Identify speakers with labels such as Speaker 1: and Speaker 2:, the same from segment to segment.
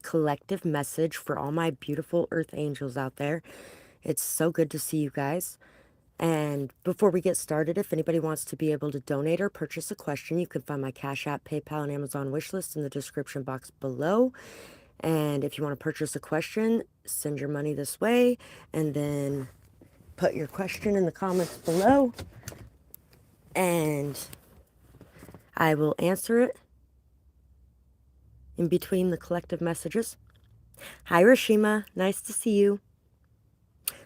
Speaker 1: collective message for all my beautiful earth angels out there. It's so good to see you guys. And before we get started, if anybody wants to be able to donate or purchase a question, you can find my Cash App, PayPal, and Amazon wish list in the description box below. And if you want to purchase a question, send your money this way and then put your question in the comments below and I will answer it in between the collective messages. Hi, Rashima. Nice to see you.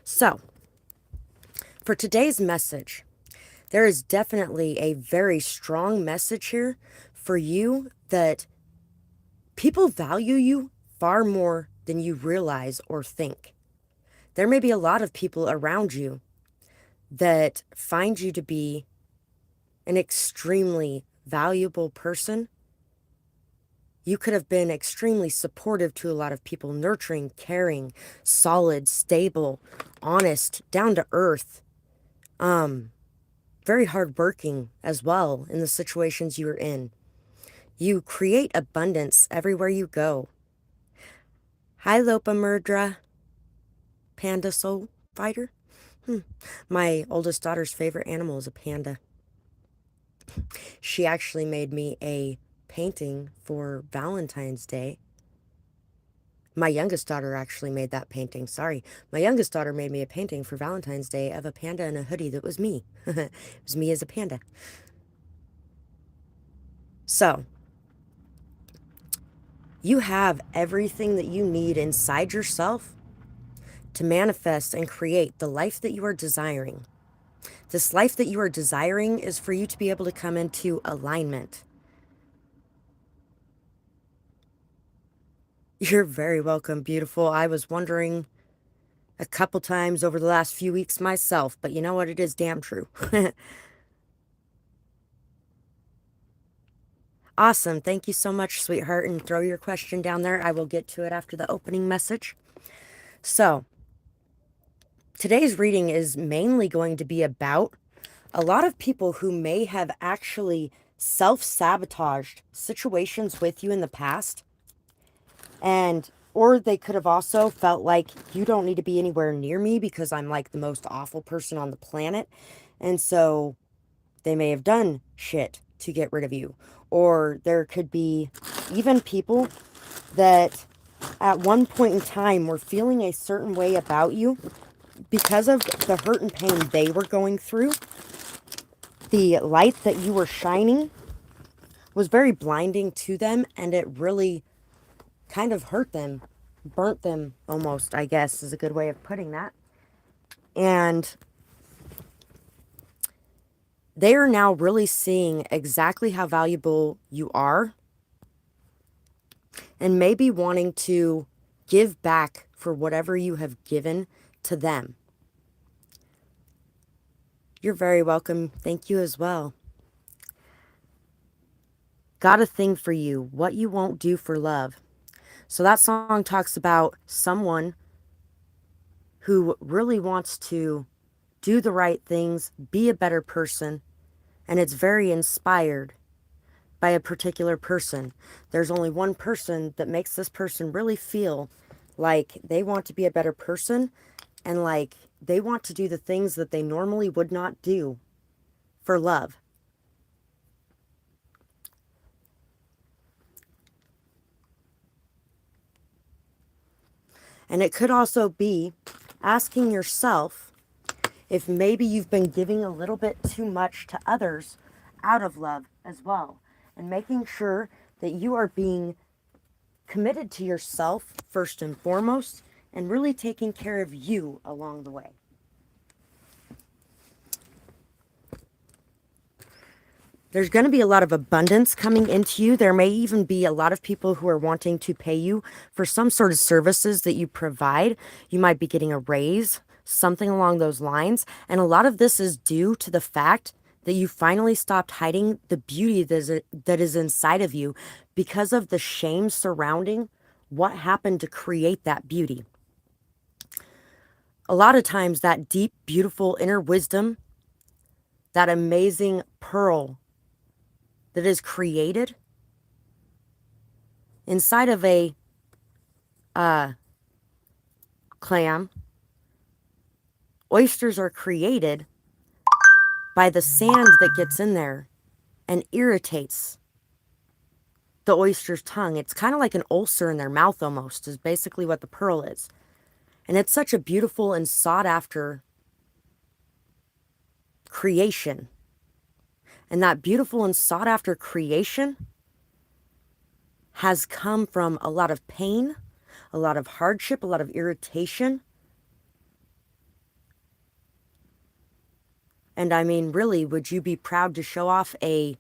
Speaker 1: So, for today's message, there is definitely a very strong message here for you that people value you far more than you realize or think. There may be a lot of people around you that find you to be an extremely valuable person. You could have been extremely supportive to a lot of people, nurturing, caring, solid, stable, honest, down to earth, very hardworking as well in the situations you're in. You create abundance everywhere you go. Hi, Lopa Murdra, Panda Soul Fighter. My oldest daughter's favorite animal is a panda. She actually made me a painting for Valentine's Day. My youngest daughter actually made that painting. Sorry. My youngest daughter made me a painting for Valentine's Day of a panda in a hoodie that was me. It was me as a panda. So, you have everything that you need inside yourself to manifest and create the life that you are desiring. This life that you are desiring is for you to be able to come into alignment. You're very welcome, beautiful. I was wondering a couple times over the last few weeks myself, but you know what? It is damn true. Awesome. Thank you so much, sweetheart. And throw your question down there. I will get to it after the opening message. So, today's reading is mainly going to be about a lot of people who may have actually self-sabotaged situations with you in the past. Or they could have also felt like you don't need to be anywhere near me because I'm like the most awful person on the planet. And so they may have done shit to get rid of you. Or there could be even people that at one point in time were feeling a certain way about you because of the hurt and pain they were going through. The light that you were shining was very blinding to them, and it really kind of hurt them, burnt them almost, I guess is a good way of putting that. And they are now really seeing exactly how valuable you are and maybe wanting to give back for whatever you have given to them. You're very welcome. Thank you as well. Got a thing for you, what you won't do for love. So that song talks about someone who really wants to do the right things, be a better person, and it's very inspired by a particular person. There's only one person that makes this person really feel like they want to be a better person and like they want to do the things that they normally would not do for love. And it could also be asking yourself if maybe you've been giving a little bit too much to others out of love as well. And making sure that you are being committed to yourself first and foremost and really taking care of you along the way. There's going to be a lot of abundance coming into you. There may even be a lot of people who are wanting to pay you for some sort of services that you provide. You might be getting a raise, something along those lines. And a lot of this is due to the fact that you finally stopped hiding the beauty that is inside of you because of the shame surrounding what happened to create that beauty. A lot of times that deep, beautiful inner wisdom, that amazing pearl that is created inside of a uh, clam, oysters are created by the sand that gets in there and irritates the oyster's tongue. It's kind of like an ulcer in their mouth almost, is basically what the pearl is. And it's such a beautiful and sought after creation. And that beautiful and sought after creation has come from a lot of pain, a lot of hardship, a lot of irritation. And I mean, really, would you be proud to show off a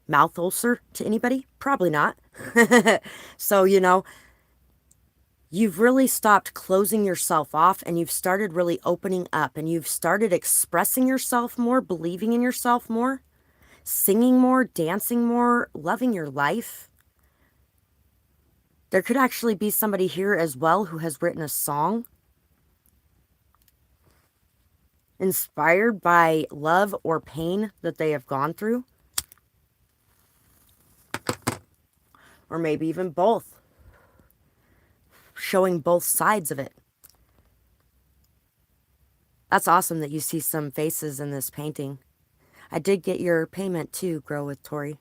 Speaker 1: mouth ulcer to anybody? Probably not. So, you've really stopped closing yourself off and you've started really opening up and you've started expressing yourself more, believing in yourself more, singing more, dancing more, loving your life. There could actually be somebody here as well who has written a song inspired by love or pain that they have gone through. Or maybe even both. Showing both sides of it. That's awesome that you see some faces in this painting. I did get your payment too, Grow with Tori.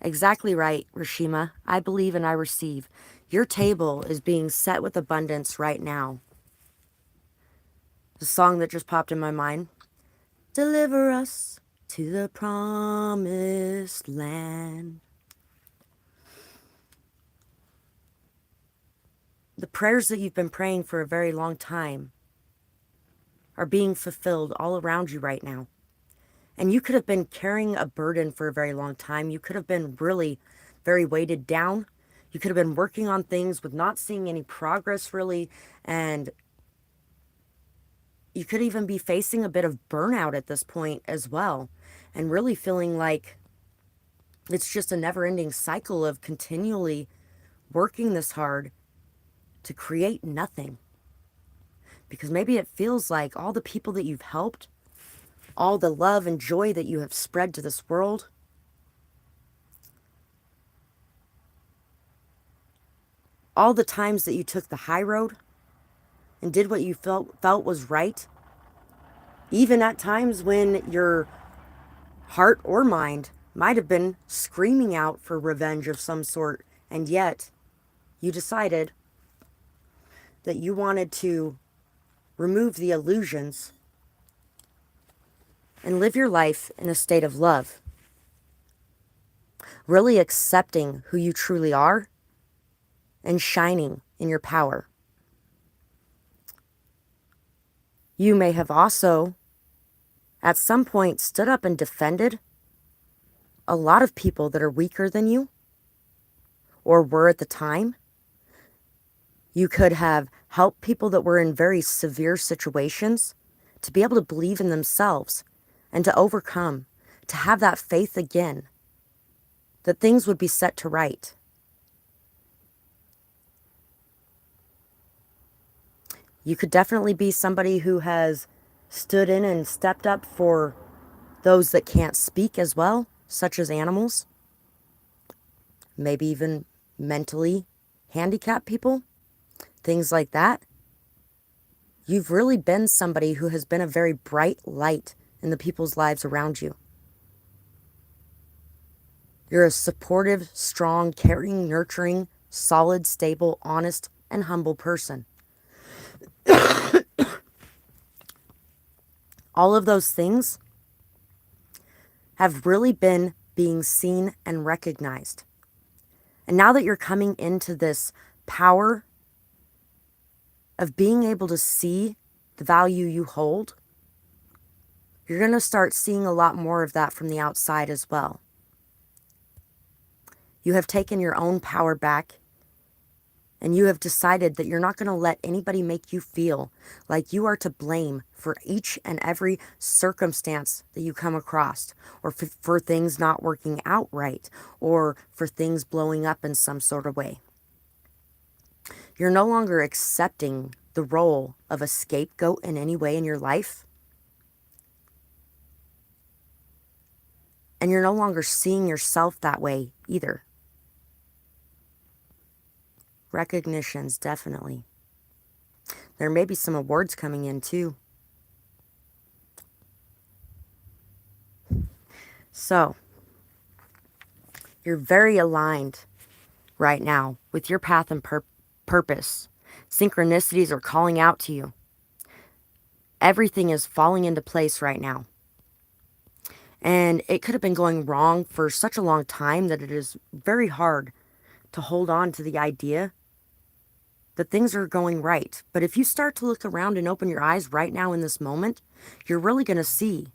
Speaker 1: Exactly right, Rashima. I believe and I receive. Your table is being set with abundance right now. The song that just popped in my mind. Deliver us to the promised land. The prayers that you've been praying for a very long time are being fulfilled all around you right now. And you could have been carrying a burden for a very long time. You could have been really very weighted down. You could have been working on things with not seeing any progress really. And you could even be facing a bit of burnout at this point as well. And really feeling like it's just a never-ending cycle of continually working this hard to create nothing. Because maybe it feels like all the people that you've helped, all the love and joy that you have spread to this world, all the times that you took the high road and did what you felt was right, even at times when your heart or mind might have been screaming out for revenge of some sort, and yet you decided that you wanted to remove the illusions and live your life in a state of love, really accepting who you truly are and shining in your power. You may have also, at some point, stood up and defended a lot of people that are weaker than you, or were at the time. You could have helped people that were in very severe situations to be able to believe in themselves and to overcome, to have that faith again, that things would be set to right. You could definitely be somebody who has stood in and stepped up for those that can't speak as well, such as animals, maybe even mentally handicapped people, things like that. You've really been somebody who has been a very bright light in the people's lives around you. You're a supportive, strong, caring, nurturing, solid, stable, honest, and humble person. All of those things have really been being seen and recognized. And now that you're coming into this power of being able to see the value you hold, you're going to start seeing a lot more of that from the outside as well. You have taken your own power back, and you have decided that you're not going to let anybody make you feel like you are to blame for each and every circumstance that you come across, or for things not working out right, or for things blowing up in some sort of way. You're no longer accepting the role of a scapegoat in any way in your life. And you're no longer seeing yourself that way either. Recognitions, definitely. There may be some awards coming in too. So, you're very aligned right now with your path and purpose. Synchronicities are calling out to you. Everything is falling into place right now. And it could have been going wrong for such a long time that it is very hard to hold on to the idea that things are going right. But if you start to look around and open your eyes right now in this moment, you're really going to see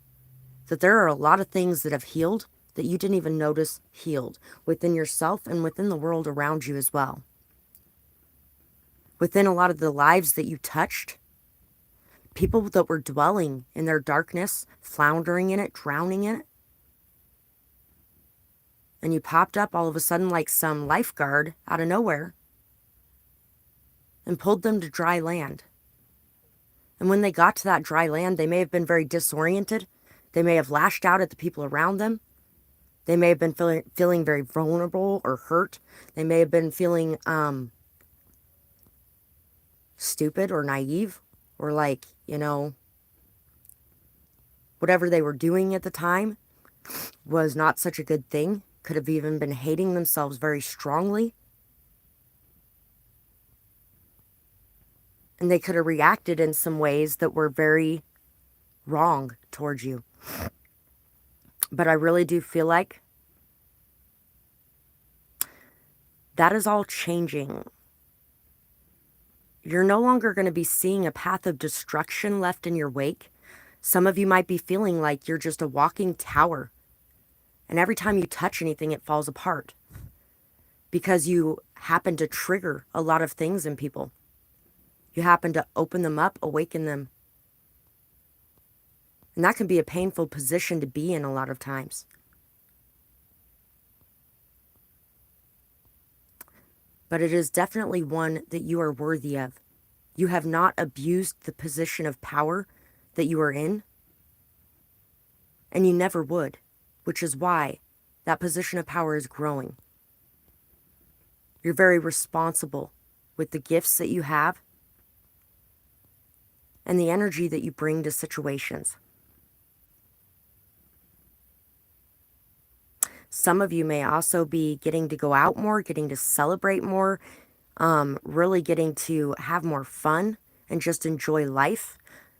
Speaker 1: that there are a lot of things that have healed that you didn't even notice healed within yourself and within the world around you as well. Within a lot of the lives that you touched, people that were dwelling in their darkness, floundering in it, drowning in it, and you popped up all of a sudden like some lifeguard out of nowhere and pulled them to dry land. And when they got to that dry land, they may have been very disoriented. They may have lashed out at the people around them. They may have been feeling very vulnerable or hurt. They may have been feeling stupid or naive or like, whatever they were doing at the time was not such a good thing. Could have even been hating themselves very strongly. And they could have reacted in some ways that were very wrong towards you. But I really do feel like that is all changing. You're no longer going to be seeing a path of destruction left in your wake. Some of you might be feeling like you're just a walking tower. And every time you touch anything, it falls apart. Because you happen to trigger a lot of things in people. You happen to open them up, awaken them. And that can be a painful position to be in a lot of times. But it is definitely one that you are worthy of. You have not abused the position of power that you are in. And you never would, which is why that position of power is growing. You're very responsible with the gifts that you have and the energy that you bring to situations. Some of you may also be getting to go out more, getting to celebrate more, really getting to have more fun and just enjoy life.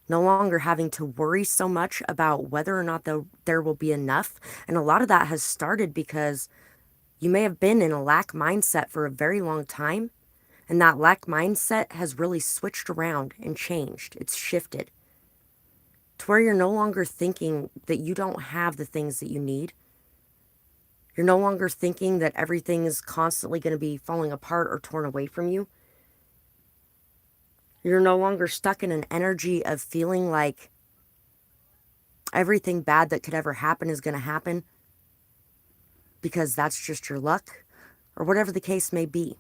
Speaker 1: No longer having to worry so much about whether or not there will be enough. And a lot of that has started because you may have been in a lack mindset for a very long time. And that lack mindset has really switched around and changed. It's shifted to where you're no longer thinking that you don't have the things that you need. You're no longer thinking that everything is constantly going to be falling apart or torn away from you. You're no longer stuck in an energy of feeling like everything bad that could ever happen is going to happen because that's just your luck or whatever the case may be.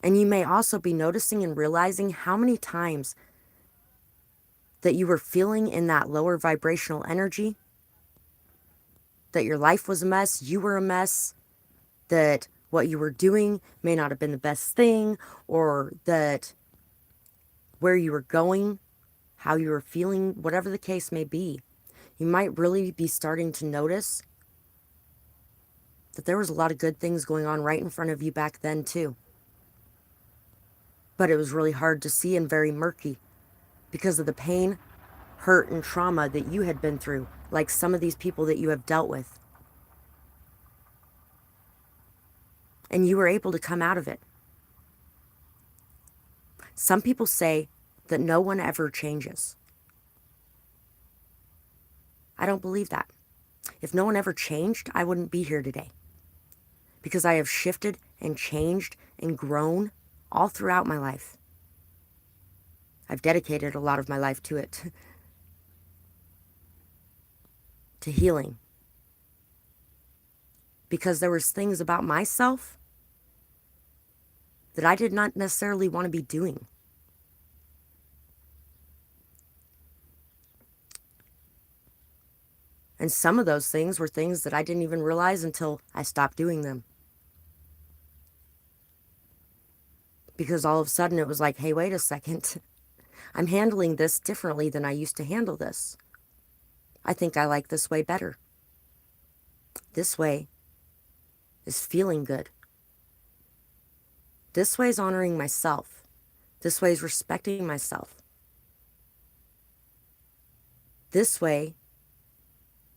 Speaker 1: And you may also be noticing and realizing how many times that you were feeling in that lower vibrational energy, that your life was a mess, you were a mess, that what you were doing may not have been the best thing, or that where you were going, how you were feeling, whatever the case may be, you might really be starting to notice that there was a lot of good things going on right in front of you back then too. But it was really hard to see and very murky because of the pain, hurt, and trauma that you had been through, like some of these people that you have dealt with. And you were able to come out of it. Some people say that no one ever changes. I don't believe that. If no one ever changed, I wouldn't be here today. Because I have shifted and changed and grown all throughout my life. I've dedicated a lot of my life to it. To healing. Because there was things about myself that I did not necessarily want to be doing. And some of those things were things that I didn't even realize until I stopped doing them. because all of a sudden it was like, hey, wait a second. I'm handling this differently than I used to handle this. I think I like this way better. This way is feeling good. This way is honoring myself. This way is respecting myself. This way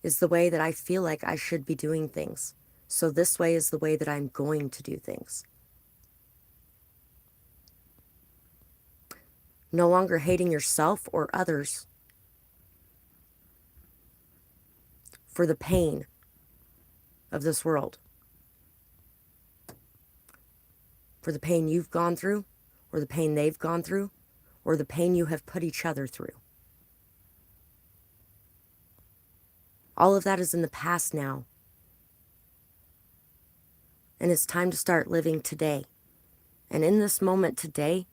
Speaker 1: is the way that I feel like I should be doing things. So this way is the way that I'm going to do things. No longer hating yourself or others for the pain of this world. For the pain you've gone through, or the pain they've gone through, or the pain you have put each other through. All of that is in the past now. And it's time to start living today. And in this moment today,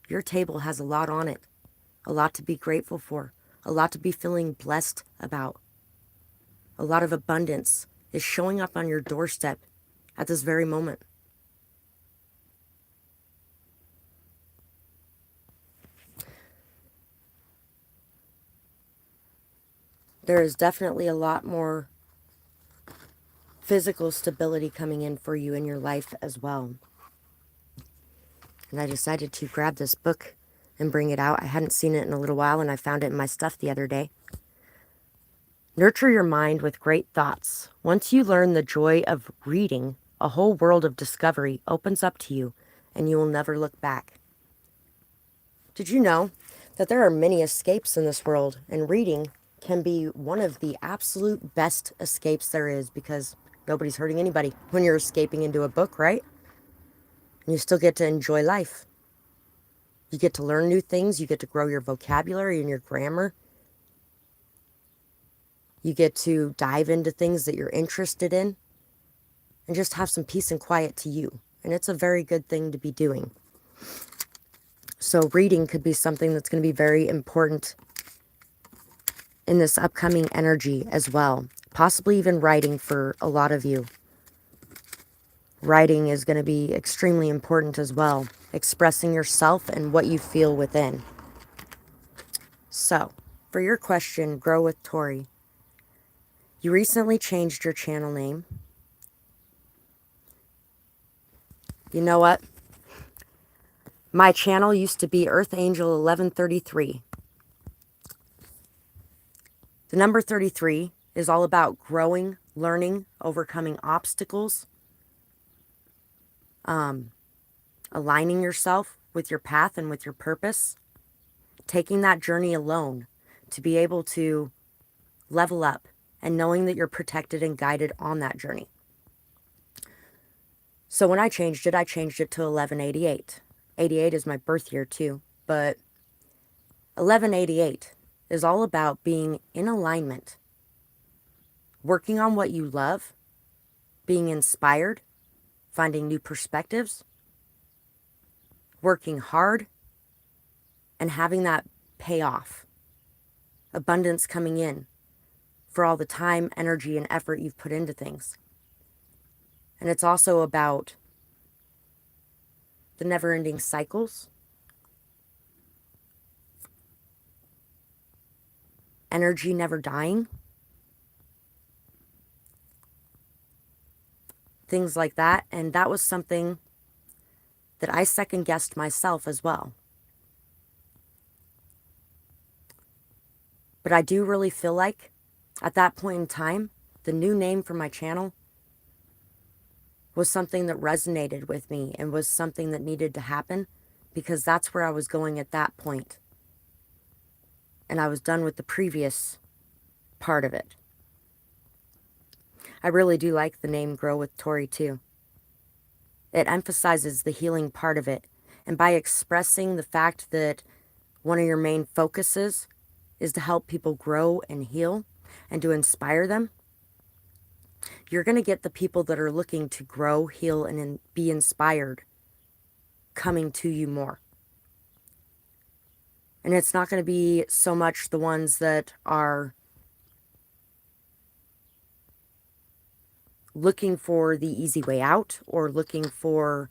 Speaker 1: your table has a lot on it. A lot to be grateful for. A lot to be feeling blessed about. A lot of abundance is showing up on your doorstep at this very moment. There is definitely a lot more physical stability coming in for you in your life as well. And I decided to grab this book and bring it out. I hadn't seen it in a little while, and I found it in my stuff the other day. Nurture your mind with great thoughts. Once you learn the joy of reading, a whole world of discovery opens up to you, and you will never look back. Did you know that there are many escapes in this world, and reading can be one of the absolute best escapes there is, because nobody's hurting anybody when you're escaping into a book, right? And you still get to enjoy life. You get to learn new things. You get to grow your vocabulary and your grammar. You get to dive into things that you're interested in and just have some peace and quiet to you. And it's a very good thing to be doing. So reading could be something that's going to be very important in this upcoming energy as well. Possibly even writing for a lot of you. Writing is going to be extremely important as well. Expressing yourself and what you feel within. So, for your question, Grow with Tori. You recently changed your channel name. You know what? My channel used to be Earth Angel 1133. The number 33 is all about growing, learning, overcoming obstacles, aligning yourself with your path and with your purpose, taking that journey alone to be able to level up and knowing that you're protected and guided on that journey. So when I changed it to 1188. 88 is my birth year too, but 1188 is all about being in alignment, working on what you love, being inspired, finding new perspectives, working hard, and having that pay off. Abundance coming in for all the time, energy, and effort you've put into things. And it's also about the never-ending cycles, energy never dying, things like that. And that was something that I second-guessed myself as well. But I do really feel like at that point in time, the new name for my channel was something that resonated with me and was something that needed to happen, because that's where I was going at that point. And I was done with the previous part of it. I really do like the name Grow with Tori too. It emphasizes the healing part of it. And by expressing the fact that one of your main focuses is to help people grow and heal and to inspire them, you're going to get the people that are looking to grow, heal, and be inspired coming to you more. And it's not going to be so much the ones that are looking for the easy way out or looking for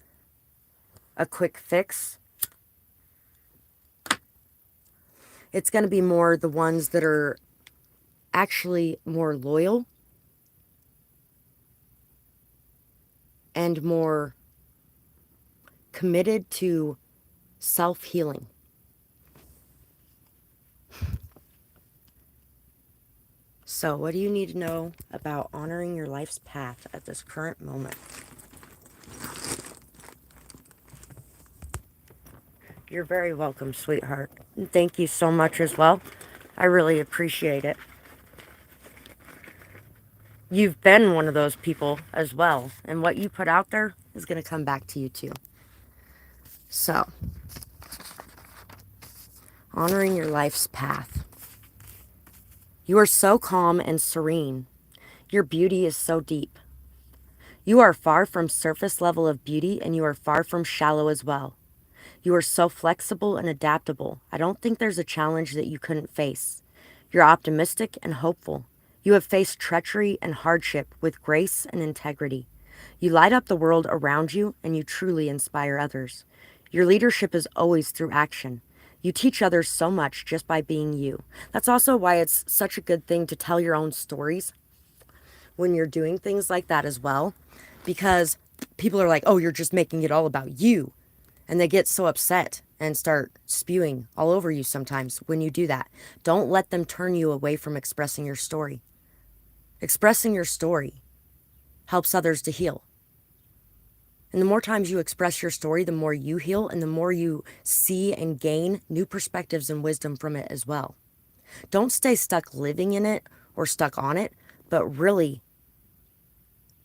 Speaker 1: a quick fix. It's going to be more the ones that are actually more loyal and more committed to self-healing. So, what do you need to know about honoring your life's path at this current moment? You're very welcome, sweetheart. And thank you so much as well. I really appreciate it. You've been one of those people as well, and what you put out there is going to come back to you too. So, honoring your life's path. You are so calm and serene. Your beauty is so deep. You are far from surface level of beauty, and you are far from shallow as well. You are so flexible and adaptable. I don't think there's a challenge that you couldn't face. You're optimistic and hopeful. You have faced treachery and hardship with grace and integrity. You light up the world around you, and you truly inspire others. Your leadership is always through action. You teach others so much just by being you. That's also why it's such a good thing to tell your own stories when you're doing things like that as well, because people are like, oh, you're just making it all about you. And they get so upset and start spewing all over you sometimes when you do that. Don't let them turn you away from expressing your story. Expressing your story helps others to heal. And the more times you express your story, the more you heal, and the more you see and gain new perspectives and wisdom from it as well. Don't stay stuck living in it or stuck on it, but really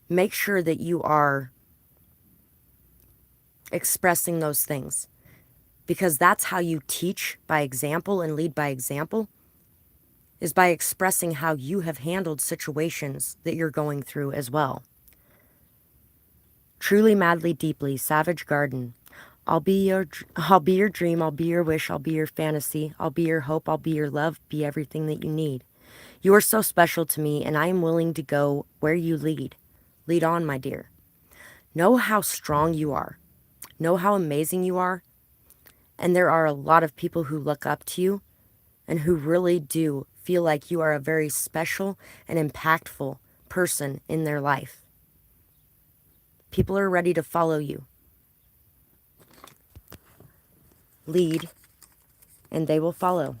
Speaker 1: make sure that you are expressing those things, because that's how you teach by example and lead by example, is by expressing how you have handled situations that you're going through as well. Truly, madly, deeply, Savage Garden. I'll be your dream, I'll be your wish, I'll be your fantasy, I'll be your hope, I'll be your love, be everything that you need. You are so special to me, and I am willing to go where you lead. Lead on, my dear. Know how strong you are. Know how amazing you are. And there are a lot of people who look up to you and who really do feel like you are a very special and impactful person in their life. People are ready to follow you. Lead, and they will follow.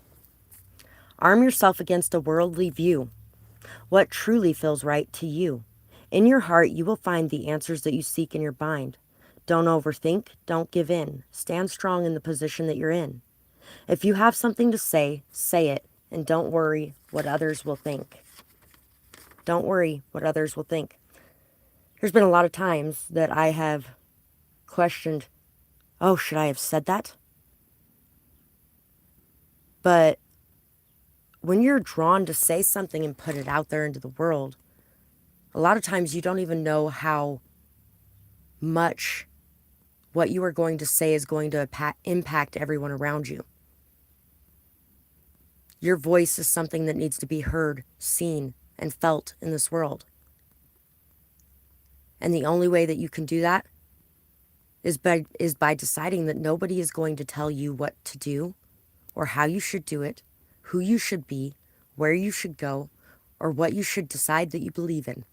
Speaker 1: Arm yourself against a worldly view. What truly feels right to you? In your heart, you will find the answers that you seek in your mind. Don't overthink. Don't give in. Stand strong in the position that you're in. If you have something to say, say it, and don't worry what others will think. Don't worry what others will think. There's been a lot of times that I have questioned, oh, should I have said that? But when you're drawn to say something and put it out there into the world, a lot of times you don't even know how much what you are going to say is going to impact everyone around you. Your voice is something that needs to be heard, seen, and felt in this world. And the only way that you can do that is by deciding that nobody is going to tell you what to do or how you should do it, who you should be, where you should go, or what you should decide that you believe in.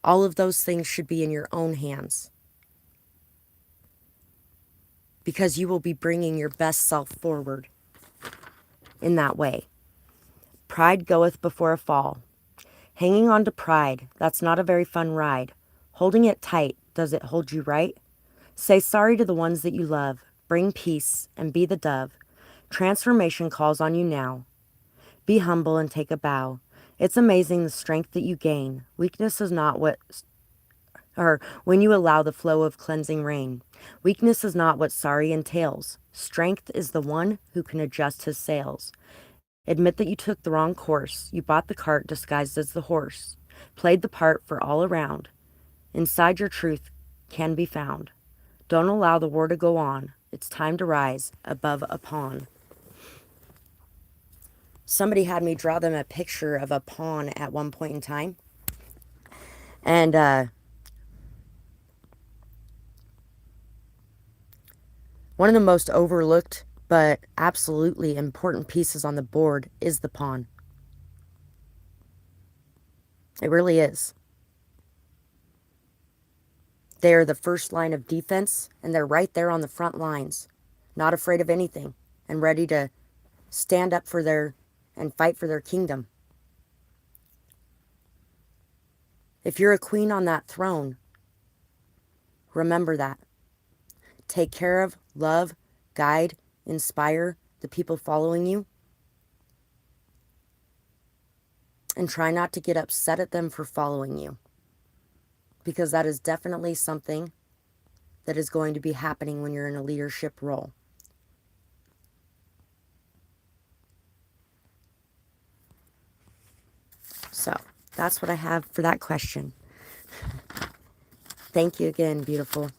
Speaker 1: All of those things should be in your own hands, because you will be bringing your best self forward in that way. Pride goeth before a fall. Hanging on to pride, that's not a very fun ride. Holding it tight, does it hold you right? Say sorry to the ones that you love. Bring peace and be the dove. Transformation calls on you now. Be humble and take a bow. It's amazing the strength that you gain. Weakness is not when you allow the flow of cleansing rain. Weakness is not what sorry entails. Strength is the one who can adjust his sails. Admit that you took the wrong course. You bought the cart disguised as the horse. Played the part for all around. Inside your truth can be found. Don't allow the war to go on. It's time to rise above a pawn. Somebody had me draw them a picture of a pawn at one point in time. And One of the most overlooked but absolutely important pieces on the board is the pawn. It really is. They are the first line of defense, and they're right there on the front lines, not afraid of anything, and ready to stand up for their and fight for their kingdom. If you're a queen on that throne, remember that. Take care of, love, guide, inspire the people following you, and try not to get upset at them for following you, because that is definitely something that is going to be happening when you're in a leadership role. So that's what I have for that question. Thank you again, beautiful.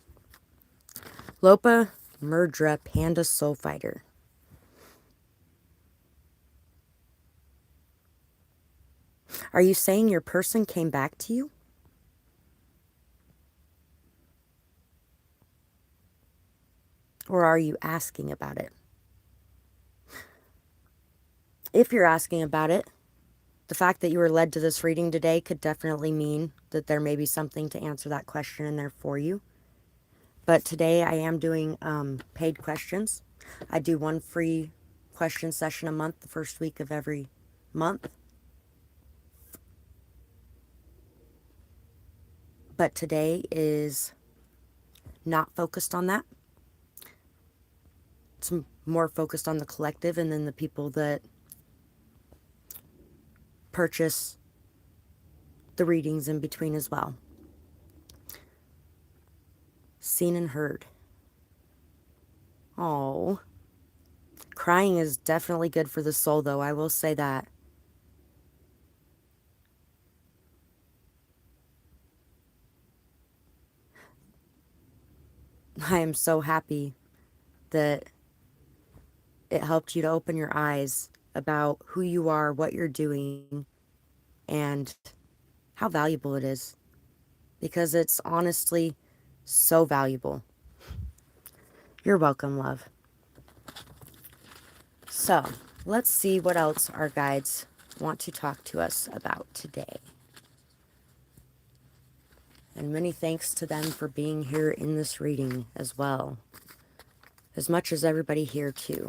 Speaker 1: Lopa Murdra Panda Soul Fighter. Are you saying your person came back to you? Or are you asking about it? If you're asking about it, the fact that you were led to this reading today could definitely mean that there may be something to answer that question in there for you. But today I am doing paid questions. I do one free question session a month, the first week of every month. But today is not focused on that. It's more focused on the collective and then the people that purchase the readings in between as well. Seen and heard. Oh, crying is definitely good for the soul, though. I will say that. I am so happy that it helped you to open your eyes about who you are, what you're doing, and how valuable it is. Because it's honestly so valuable. You're welcome, love. So, let's see what else our guides want to talk to us about today. And many thanks to them for being here in this reading as well. As much as everybody here too.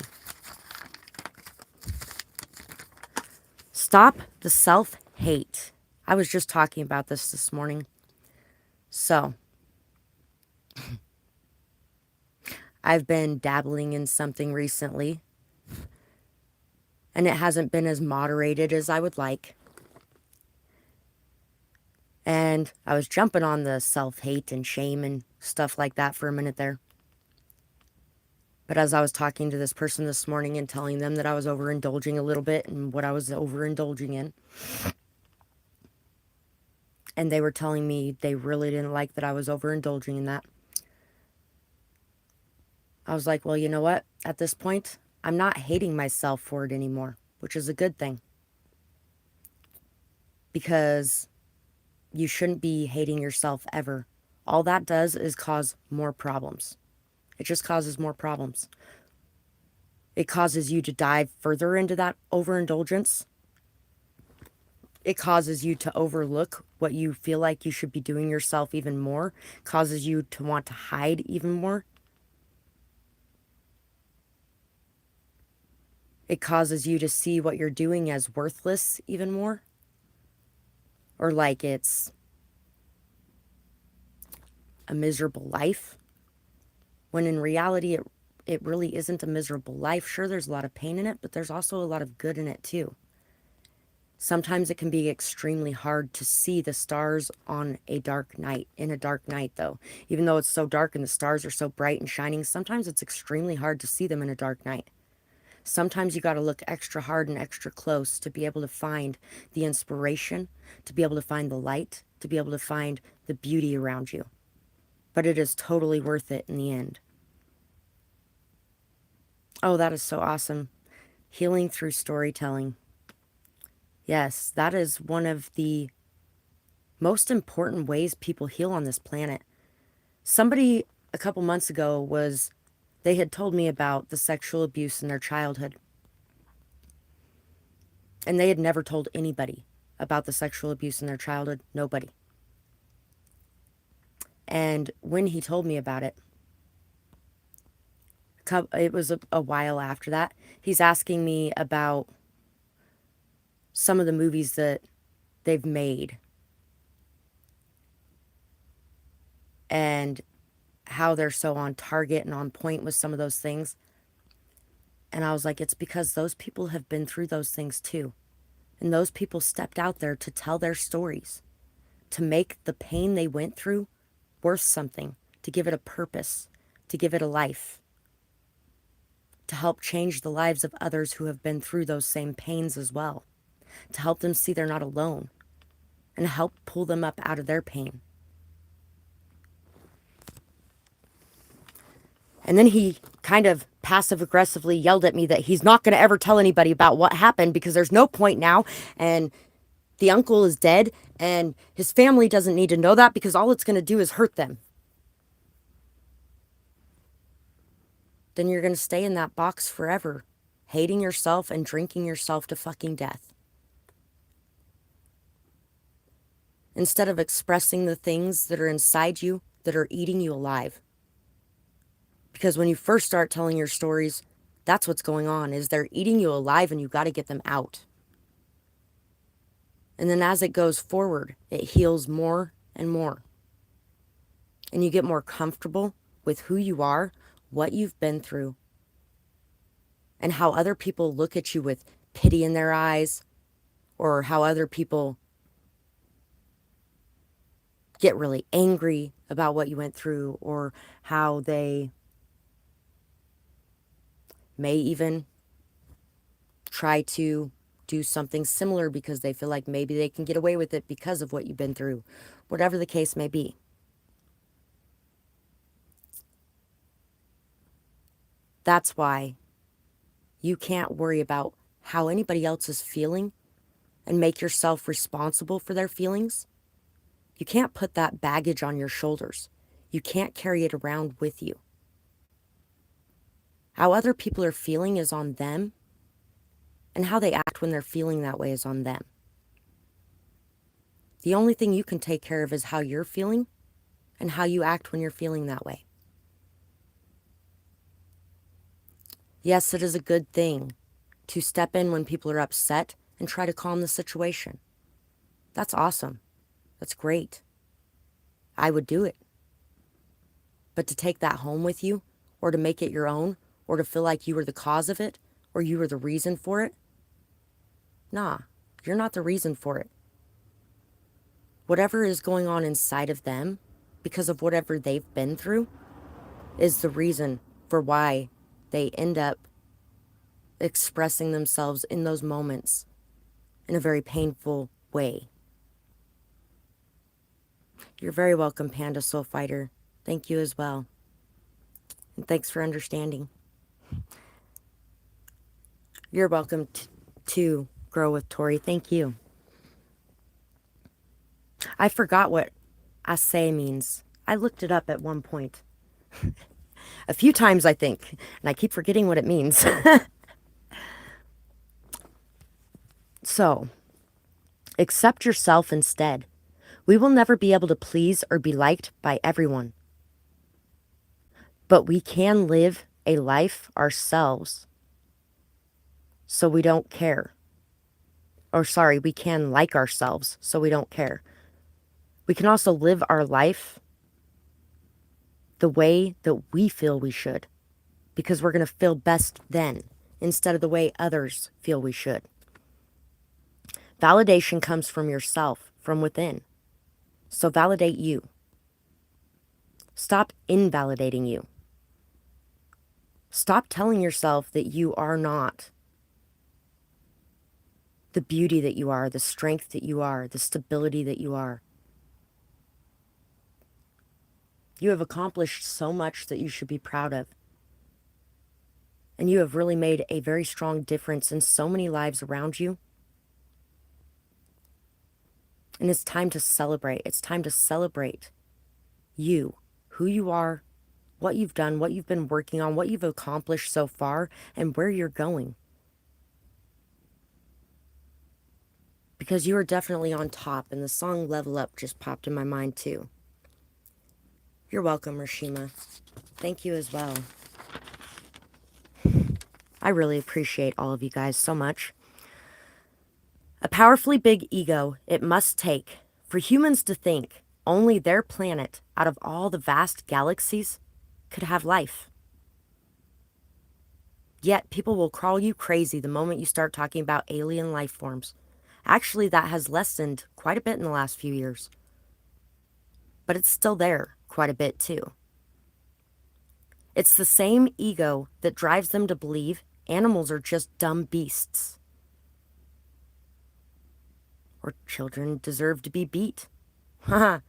Speaker 1: Stop the self-hate. I was just talking about this morning. So, I've been dabbling in something recently. And it hasn't been as moderated as I would like. And I was jumping on the self-hate and shame and stuff like that for a minute there. But as I was talking to this person this morning and telling them that I was overindulging a little bit and what I was overindulging in, and they were telling me they really didn't like that I was overindulging in that, I was like, well, you know what? At this point, I'm not hating myself for it anymore, which is a good thing. Because you shouldn't be hating yourself ever. All that does is cause more problems. It just causes more problems. It causes you to dive further into that overindulgence. It causes you to overlook what you feel like you should be doing yourself even more. It causes you to want to hide even more. It causes you to see what you're doing as worthless even more. Or like it's a miserable life. When in reality, it really isn't a miserable life. Sure, there's a lot of pain in it, but there's also a lot of good in it too. Sometimes it can be extremely hard to see the stars on a dark night, in a dark night though. Even though it's so dark and the stars are so bright and shining, sometimes it's extremely hard to see them in a dark night. Sometimes you got to look extra hard and extra close to be able to find the inspiration, to be able to find the light, to be able to find the beauty around you. But it is totally worth it in the end. Oh, that is so awesome. Healing through storytelling. Yes, that is one of the most important ways people heal on this planet. Somebody a couple months ago they had told me about the sexual abuse in their childhood. And they had never told anybody about the sexual abuse in their childhood. Nobody. And when he told me about it, it was a while after that, he's asking me about some of the movies that they've made and how they're so on target and on point with some of those things. And I was like, it's because those people have been through those things too. And those people stepped out there to tell their stories, to make the pain they went through worth something, to give it a purpose, to give it a life, to help change the lives of others who have been through those same pains as well, to help them see they're not alone, and help pull them up out of their pain. And then he kind of passive-aggressively yelled at me that he's not going to ever tell anybody about what happened because there's no point now, and the uncle is dead, and his family doesn't need to know that because all it's going to do is hurt them. Then you're going to stay in that box forever, hating yourself and drinking yourself to fucking death. Instead of expressing the things that are inside you that are eating you alive. Because when you first start telling your stories, that's what's going on, is they're eating you alive and you got to get them out. And then as it goes forward, it heals more and more. And you get more comfortable with who you are, what you've been through, and how other people look at you with pity in their eyes, or how other people get really angry about what you went through, or how they may even try to do something similar because they feel like maybe they can get away with it because of what you've been through, whatever the case may be. That's why you can't worry about how anybody else is feeling and make yourself responsible for their feelings. You can't put that baggage on your shoulders. You can't carry it around with you. How other people are feeling is on them, and how they act when they're feeling that way is on them. The only thing you can take care of is how you're feeling and how you act when you're feeling that way. Yes, it is a good thing to step in when people are upset and try to calm the situation. That's awesome. That's great. I would do it. But to take that home with you, or to make it your own, or to feel like you were the cause of it, or you were the reason for it, nah, you're not the reason for it. Whatever is going on inside of them, because of whatever they've been through, is the reason for why they end up expressing themselves in those moments in a very painful way. You're very welcome, Panda Soul Fighter. Thank you as well. And thanks for understanding. You're welcome to Grow with Tori. Thank you. I forgot what "assay" means. I looked it up at one point. A few times, I think. And I keep forgetting what it means. So, accept yourself instead. We will never be able to please or be liked by everyone. But we can live a life ourselves so we don't care. Or sorry, we can like ourselves so we don't care. We can also live our life the way that we feel we should, because we're going to feel best then instead of the way others feel we should. Validation comes from yourself, from within. So validate you. Stop invalidating you. Stop telling yourself that you are not the beauty that you are, the strength that you are, the stability that you are. You have accomplished so much that you should be proud of. And you have really made a very strong difference in so many lives around you. And it's time to celebrate. It's time to celebrate you, who you are, what you've done, what you've been working on, what you've accomplished so far, and where you're going. Because you are definitely on top, and the song Level Up just popped in my mind too. You're welcome, Rashima. Thank you as well. I really appreciate all of you guys so much. A powerfully big ego it must take for humans to think only their planet out of all the vast galaxies could have life. Yet people will call you crazy the moment you start talking about alien life forms. Actually, that has lessened quite a bit in the last few years. But it's still there quite a bit too. It's the same ego that drives them to believe animals are just dumb beasts. Or children deserve to be beat. Haha.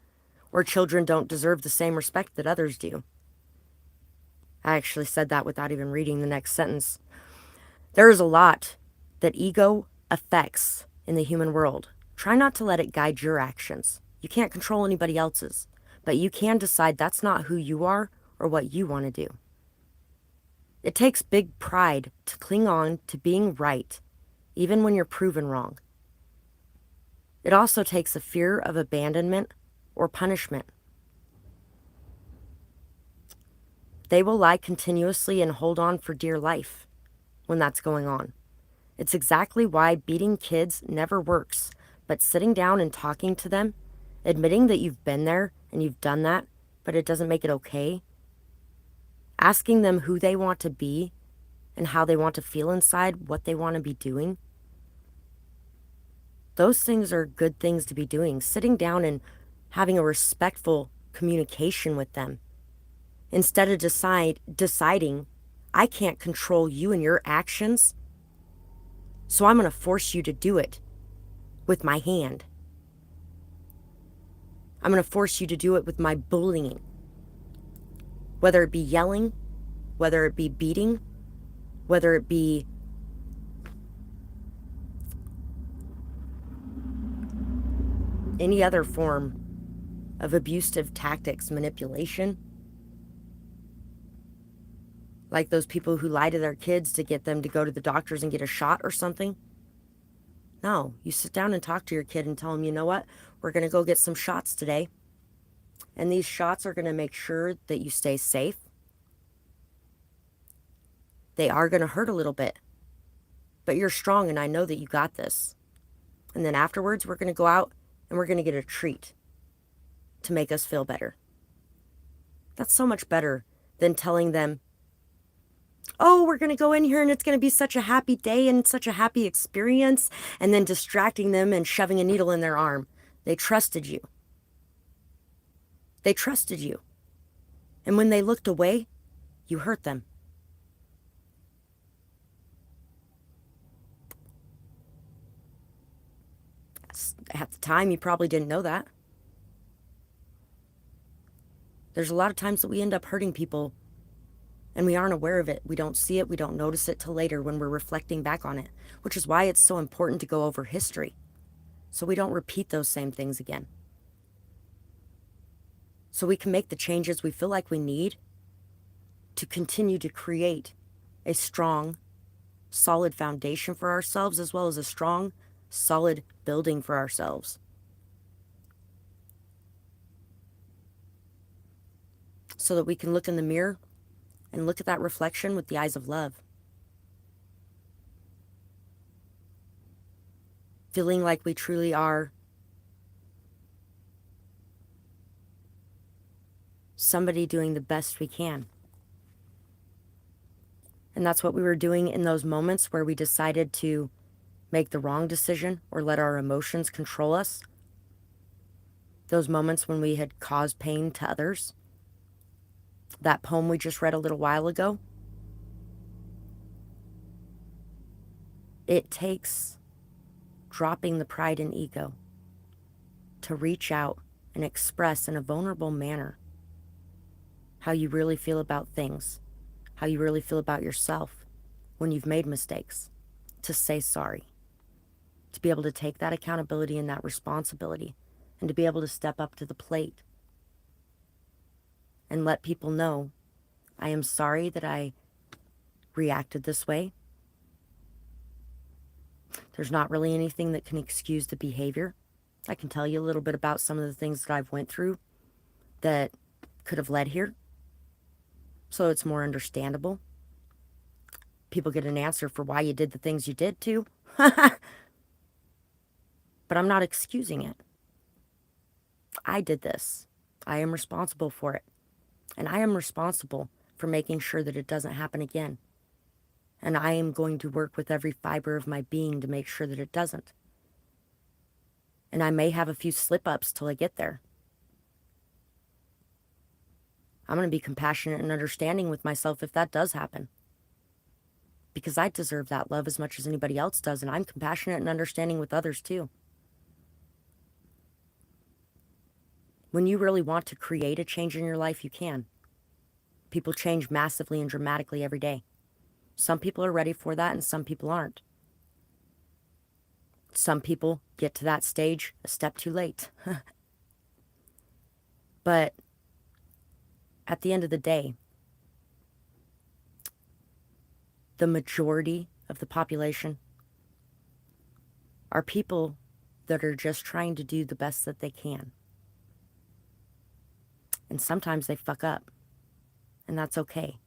Speaker 1: Or children don't deserve the same respect that others do. I actually said that without even reading the next sentence. There is a lot that ego affects in the human world. Try not to let it guide your actions. You can't control anybody else's, but you can decide that's not who you are or what you want to do. It takes big pride to cling on to being right, even when you're proven wrong. It also takes a fear of abandonment or punishment. They will lie continuously and hold on for dear life when that's going on. It's exactly why beating kids never works, but sitting down and talking to them, admitting that you've been there and you've done that, but it doesn't make it okay, asking them who they want to be and how they want to feel inside, what they want to be doing. Those things are good things to be doing. Sitting down and having a respectful communication with them. Instead of deciding, I can't control you and your actions, so I'm going to force you to do it with my hand. I'm going to force you to do it with my bullying. Whether it be yelling, whether it be beating, whether it be any other form of abusive tactics, manipulation. Like those people who lie to their kids to get them to go to the doctors and get a shot or something. No, you sit down and talk to your kid and tell them, you know what, we're going to go get some shots today. And these shots are going to make sure that you stay safe. They are going to hurt a little bit, but you're strong and I know that you got this. And then afterwards, we're going to go out and we're going to get a treat to make us feel better. That's so much better than telling them, oh, we're going to go in here and it's going to be such a happy day and such a happy experience, and then distracting them and shoving a needle in their arm. They trusted you. They trusted you. And when they looked away, you hurt them. At the time, you probably didn't know that. There's a lot of times that we end up hurting people and we aren't aware of it. We don't see it. We don't notice it till later when we're reflecting back on it, which is why it's so important to go over history so we don't repeat those same things again. So we can make the changes we feel like we need to continue to create a strong, solid foundation for ourselves, as well as a strong, solid building for ourselves. So that we can look in the mirror and look at that reflection with the eyes of love. Feeling like we truly are somebody doing the best we can. And that's what we were doing in those moments where we decided to make the wrong decision or let our emotions control us. Those moments when we had caused pain to others. That poem we just read a little while ago. It takes dropping the pride and ego to reach out and express in a vulnerable manner how you really feel about things, how you really feel about yourself when you've made mistakes, to say sorry, to be able to take that accountability and that responsibility, and to be able to step up to the plate and let people know I am sorry that I reacted this way. There's not really anything that can excuse the behavior. I can tell you a little bit about some of the things that I've went through that could have led here, so it's more understandable. People get an answer for why you did the things you did too. But I'm not excusing it. I did this. I am responsible for it. And I am responsible for making sure that it doesn't happen again. And I am going to work with every fiber of my being to make sure that it doesn't. And I may have a few slip-ups till I get there. I'm going to be compassionate and understanding with myself if that does happen. Because I deserve that love as much as anybody else does, and I'm compassionate and understanding with others too. When you really want to create a change in your life, you can. People change massively and dramatically every day. Some people are ready for that and some people aren't. Some people get to that stage a step too late. But at the end of the day, the majority of the population are people that are just trying to do the best that they can. And sometimes they fuck up, and that's okay.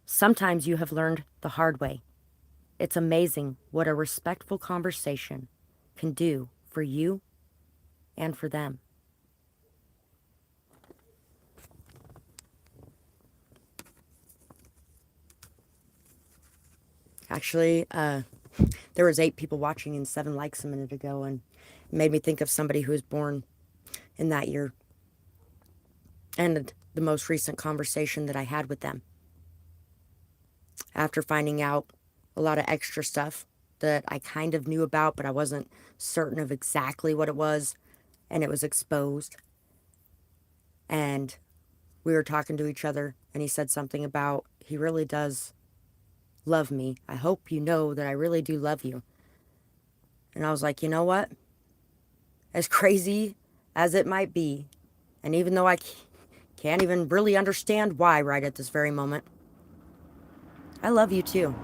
Speaker 1: Sometimes you have learned the hard way. It's amazing what a respectful conversation can do for you and for them. Actually, there was 8 people watching and 7 likes a minute ago, and it made me think of somebody who was born in that year and the most recent conversation that I had with them. After finding out a lot of extra stuff that I kind of knew about, but I wasn't certain of exactly what it was, and it was exposed. And we were talking to each other, and he said something about, he really does love me. I hope you know that I really do love you. And I was like, you know what? As crazy as it might be, and even though I can't even really understand why right at this very moment, I love you too.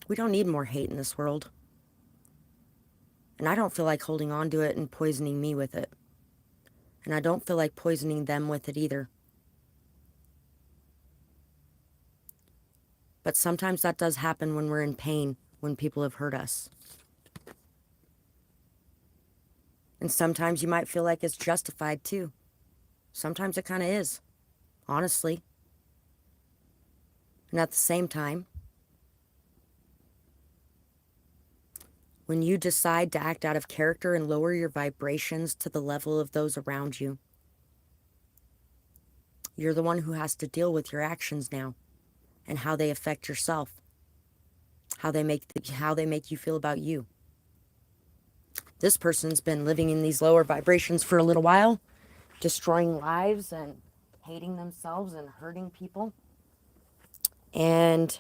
Speaker 1: We don't need more hate in this world. And I don't feel like holding on to it and poisoning me with it. And I don't feel like poisoning them with it either. But sometimes that does happen when we're in pain, when people have hurt us. And sometimes you might feel like it's justified too. Sometimes it kind of is, honestly. And at the same time, when you decide to act out of character and lower your vibrations to the level of those around you, you're the one who has to deal with your actions now and how they affect yourself, how they make you feel about you. This person's been living in these lower vibrations for a little while, destroying lives and hating themselves and hurting people. And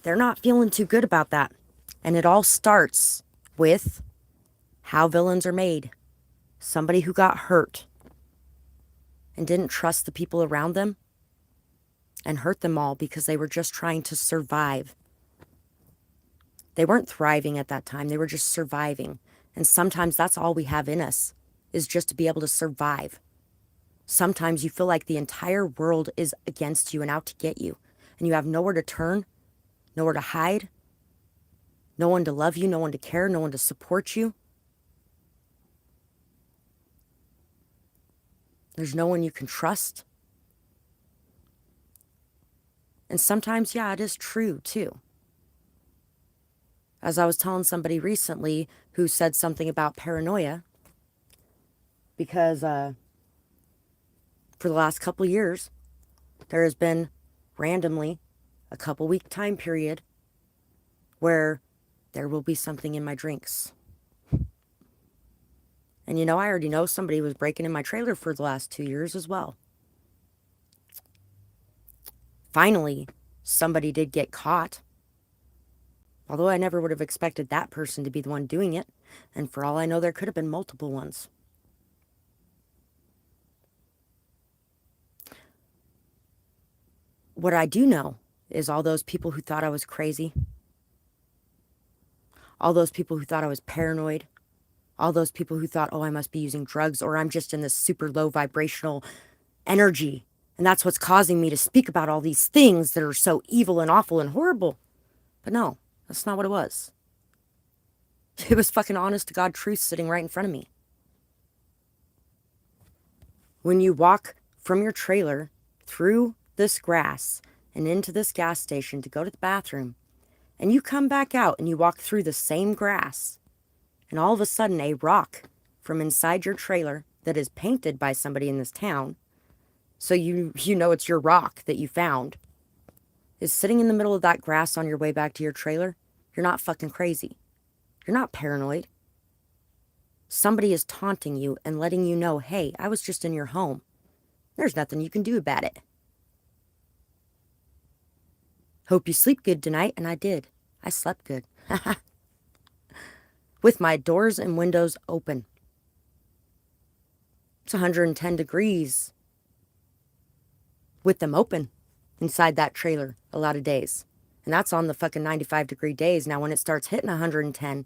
Speaker 1: they're not feeling too good about that. And it all starts with how villains are made. Somebody who got hurt and didn't trust the people around them and hurt them all because they were just trying to survive. They weren't thriving at that time. They were just surviving. And sometimes that's all we have in us, is just to be able to survive. Sometimes you feel like the entire world is against you and out to get you. And you have nowhere to turn, nowhere to hide, no one to love you, no one to care, no one to support you. There's no one you can trust. And sometimes, yeah, it is true too. As I was telling somebody recently who said something about paranoia, because for the last couple years, there has been randomly a couple-week time period where there will be something in my drinks. And I already know somebody was breaking in my trailer for the last 2 years as well. Finally, somebody did get caught. Although I never would have expected that person to be the one doing it. And for all I know, there could have been multiple ones. What I do know is all those people who thought I was crazy, all those people who thought I was paranoid, all those people who thought, oh, I must be using drugs, or I'm just in this super low vibrational energy. And that's what's causing me to speak about all these things that are so evil and awful and horrible. But no, that's not what it was. It was fucking honest to God truth sitting right in front of me. When you walk from your trailer through this grass and into this gas station to go to the bathroom, and you come back out and you walk through the same grass, and all of a sudden a rock from inside your trailer that is painted by somebody in this town, so you know it's your rock that you found, is sitting in the middle of that grass on your way back to your trailer, you're not fucking crazy. You're not paranoid. Somebody is taunting you and letting you know, hey, I was just in your home. There's nothing you can do about it. Hope you sleep good tonight, and I did. I slept good. With my doors and windows open. It's 110 degrees with them open inside that trailer a lot of days. And that's on the fucking 95-degree days. Now, when it starts hitting 110,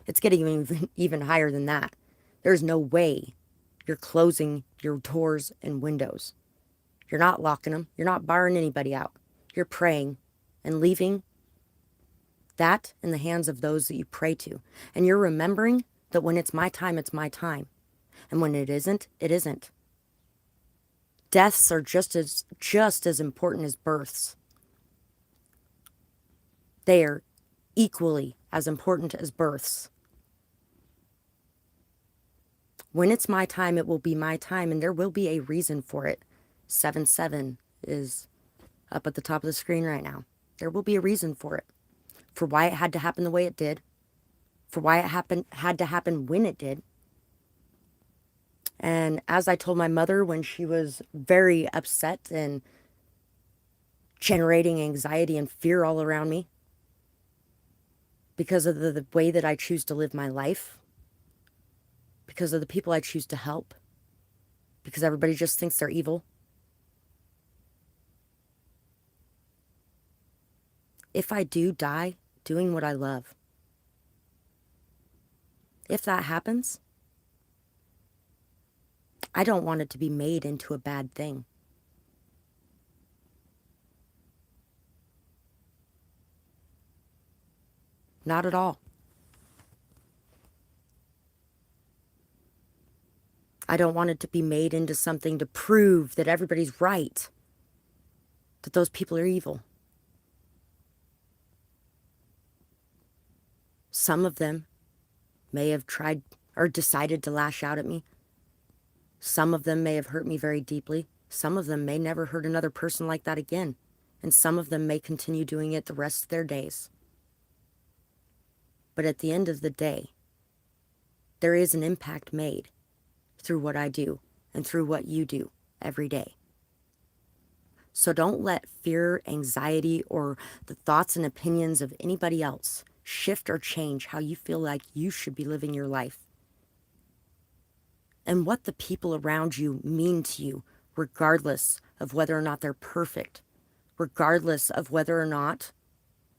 Speaker 1: it's getting even higher than that. There's no way you're closing your doors and windows. You're not locking them. You're not barring anybody out. You're praying and leaving that in the hands of those that you pray to. And you're remembering that when it's my time, it's my time. And when it isn't, it isn't. Deaths are just as important as births. They are equally as important as births. When it's my time, it will be my time, and there will be a reason for it. 7-7 is up at the top of the screen right now. There will be a reason for it. For why it had to happen the way it did. For why it had to happen when it did. And as I told my mother when she was very upset and generating anxiety and fear all around me because of the way that I choose to live my life, because of the people I choose to help, because everybody just thinks they're evil. If I do die doing what I love, if that happens, I don't want it to be made into a bad thing. Not at all. I don't want it to be made into something to prove that everybody's right, that those people are evil. Some of them may have tried or decided to lash out at me. Some of them may have hurt me very deeply. Some of them may never hurt another person like that again. And some of them may continue doing it the rest of their days. But at the end of the day, there is an impact made through what I do and through what you do every day. So don't let fear, anxiety, or the thoughts and opinions of anybody else shift or change how you feel like you should be living your life. And what the people around you mean to you, regardless of whether or not they're perfect, regardless of whether or not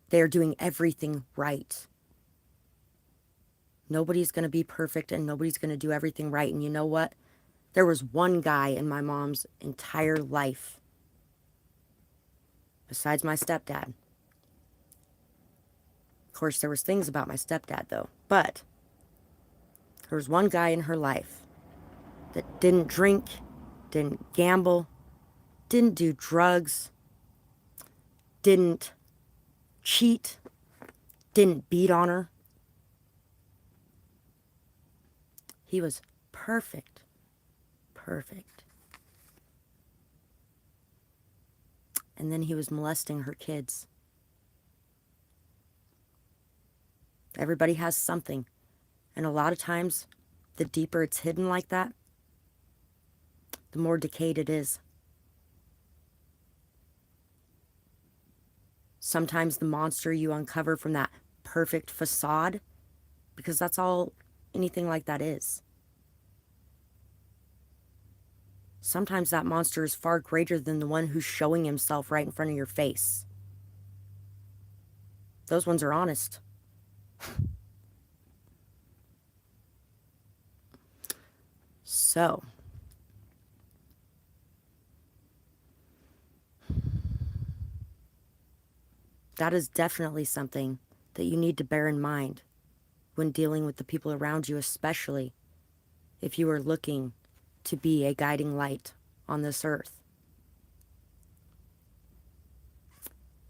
Speaker 1: they're doing everything right. Nobody's going to be perfect and nobody's going to do everything right. And you know what? There was one guy in my mom's entire life, besides my stepdad. Of course, there was things about my stepdad, though. But there was one guy in her life that didn't drink, didn't gamble, didn't do drugs, didn't cheat, didn't beat on her. He was perfect. Perfect. And then he was molesting her kids. Everybody has something. And a lot of times, the deeper it's hidden like that, the more decayed it is. Sometimes the monster you uncover from that perfect facade, because that's all anything like that is. Sometimes that monster is far greater than the one who's showing himself right in front of your face. Those ones are honest. So, that is definitely something that you need to bear in mind when dealing with the people around you, especially if you are looking to be a guiding light on this earth.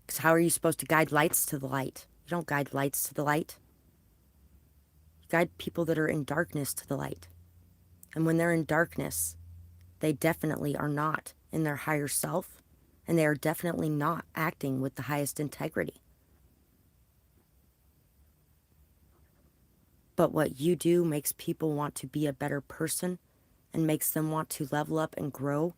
Speaker 1: Because how are you supposed to guide lights to the light? You don't guide lights to the light. You guide people that are in darkness to the light. And when they're in darkness, they definitely are not in their higher self, and they are definitely not acting with the highest integrity. But what you do makes people want to be a better person and makes them want to level up and grow.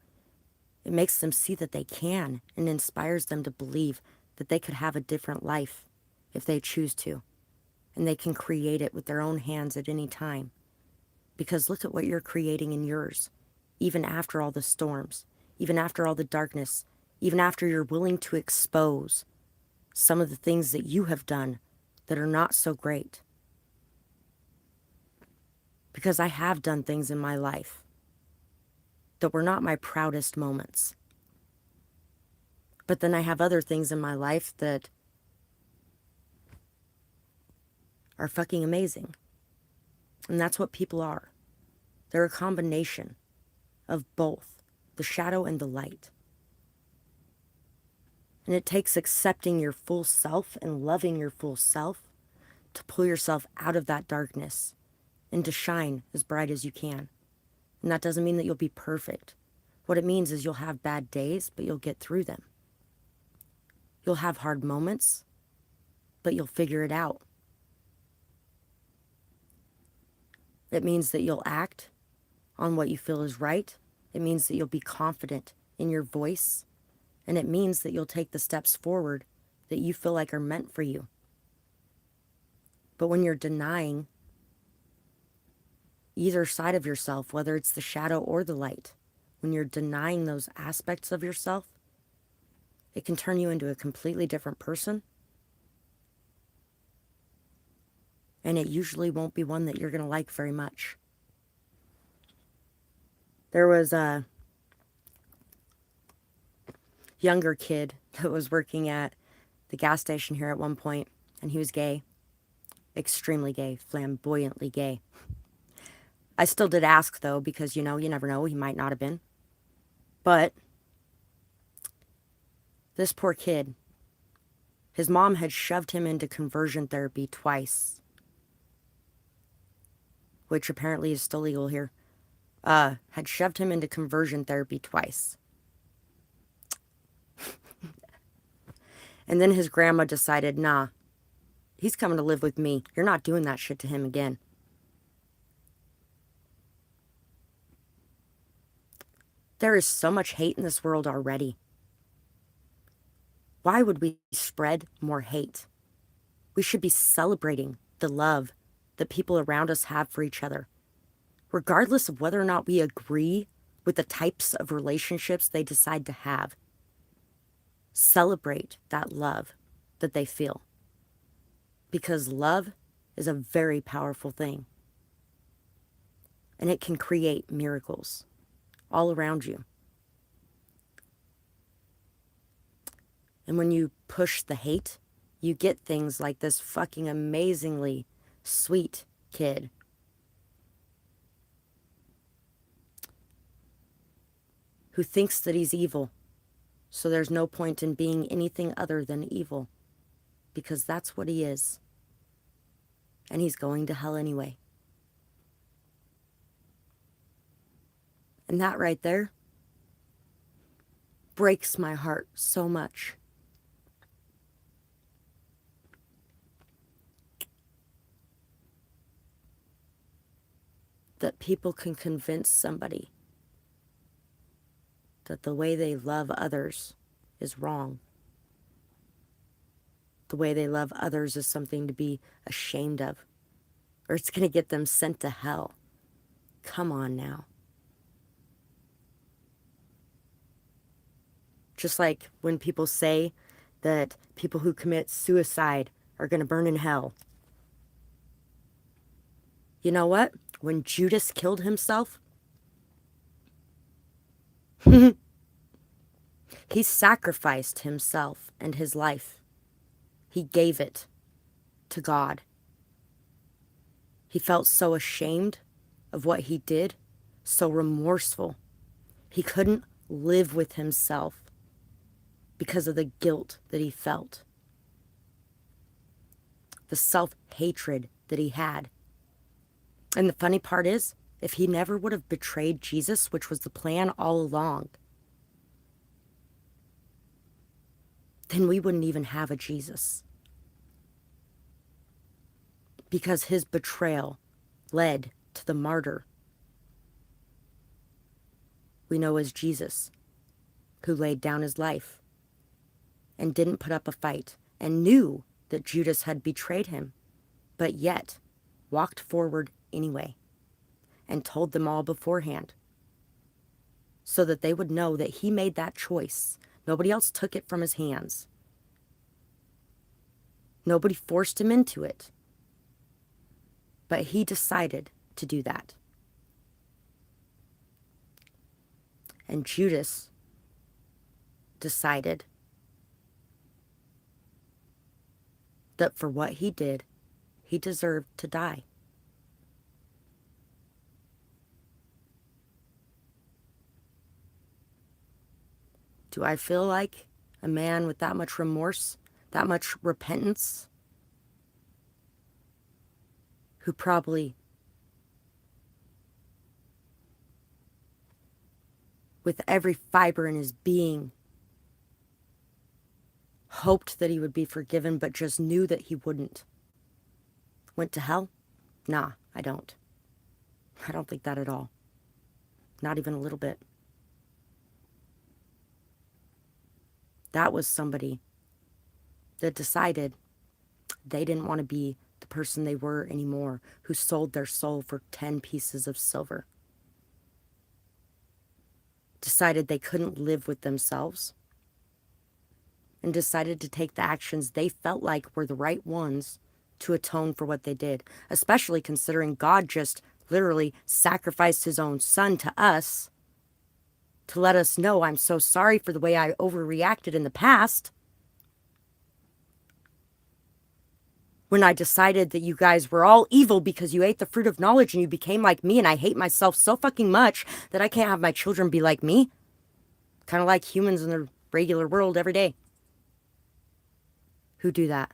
Speaker 1: It makes them see that they can and inspires them to believe that they could have a different life if they choose to. And they can create it with their own hands at any time. Because look at what you're creating in yours, even after all the storms, even after all the darkness, even after you're willing to expose some of the things that you have done that are not so great. Because I have done things in my life that were not my proudest moments. But then I have other things in my life that are fucking amazing. And that's what people are. They're a combination of both, the shadow and the light. And it takes accepting your full self and loving your full self to pull yourself out of that darkness and to shine as bright as you can. And that doesn't mean that you'll be perfect. What it means is you'll have bad days, but you'll get through them. You'll have hard moments, but you'll figure it out. It means that you'll act on what you feel is right. It means that you'll be confident in your voice. And it means that you'll take the steps forward that you feel like are meant for you. But when you're denying either side of yourself, whether it's the shadow or the light, when you're denying those aspects of yourself, it can turn you into a completely different person. And it usually won't be one that you're going to like very much. There was a younger kid that was working at the gas station here at one point, and he was gay. Extremely gay, flamboyantly gay. I still did ask, though, because, you never know, he might not have been. But this poor kid, his mom had shoved him into conversion therapy twice, which apparently is still legal here. Had shoved him into conversion therapy twice. And then his grandma decided, nah, he's coming to live with me. You're not doing that shit to him again. There is so much hate in this world already. Why would we spread more hate? We should be celebrating the love that people around us have for each other, regardless of whether or not we agree with the types of relationships they decide to have. Celebrate that love that they feel. Because love is a very powerful thing. And it can create miracles all around you. And when you push the hate, you get things like this fucking amazingly sweet kid who thinks that he's evil. So there's no point in being anything other than evil, because that's what he is. And he's going to hell anyway. And that right there breaks my heart so much. That people can convince somebody that the way they love others is wrong. the way they love others is something to be ashamed of, or it's going to get them sent to hell. Come on now. Just like when people say that people who commit suicide are going to burn in hell. You know what? When Judas killed himself, he sacrificed himself and his life. He gave it to God. He felt so ashamed of what he did, so remorseful. He couldn't live with himself because of the guilt that he felt, the self-hatred that he had. And the funny part is, if he never would have betrayed Jesus, which was the plan all along, then we wouldn't even have a Jesus. Because his betrayal led to the martyr we know as Jesus, who laid down his life and didn't put up a fight and knew that Judas had betrayed him, but yet walked forward anyway and told them all beforehand so that they would know that he made that choice. Nobody else took it from his hands. Nobody forced him into it. But he decided to do that. And Judas decided that for what he did, he deserved to die. Do I feel like a man with that much remorse, that much repentance, who probably, with every fiber in his being, hoped that he would be forgiven, but just knew that he wouldn't, went to hell? Nah, I don't. I don't think that at all. Not even a little bit. That was somebody that decided they didn't want to be the person they were anymore, who sold their soul for 10 pieces of silver. Decided they couldn't live with themselves, and decided to take the actions they felt like were the right ones to atone for what they did, especially considering God just literally sacrificed his own son to us to let us know, I'm so sorry for the way I overreacted in the past. When I decided that you guys were all evil because you ate the fruit of knowledge and you became like me, and I hate myself so fucking much that I can't have my children be like me. Kind of like humans in the regular world every day who do that.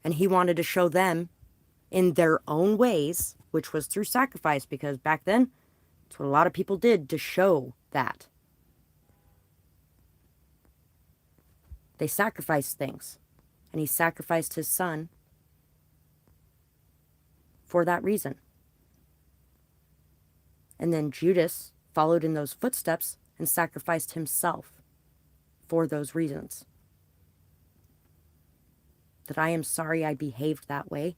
Speaker 1: And he wanted to show them in their own ways, which was through sacrifice, because back then, that's what a lot of people did to show that. They sacrificed things. And he sacrificed his son for that reason. And then Judas followed in those footsteps and sacrificed himself for those reasons. That I am sorry I behaved that way.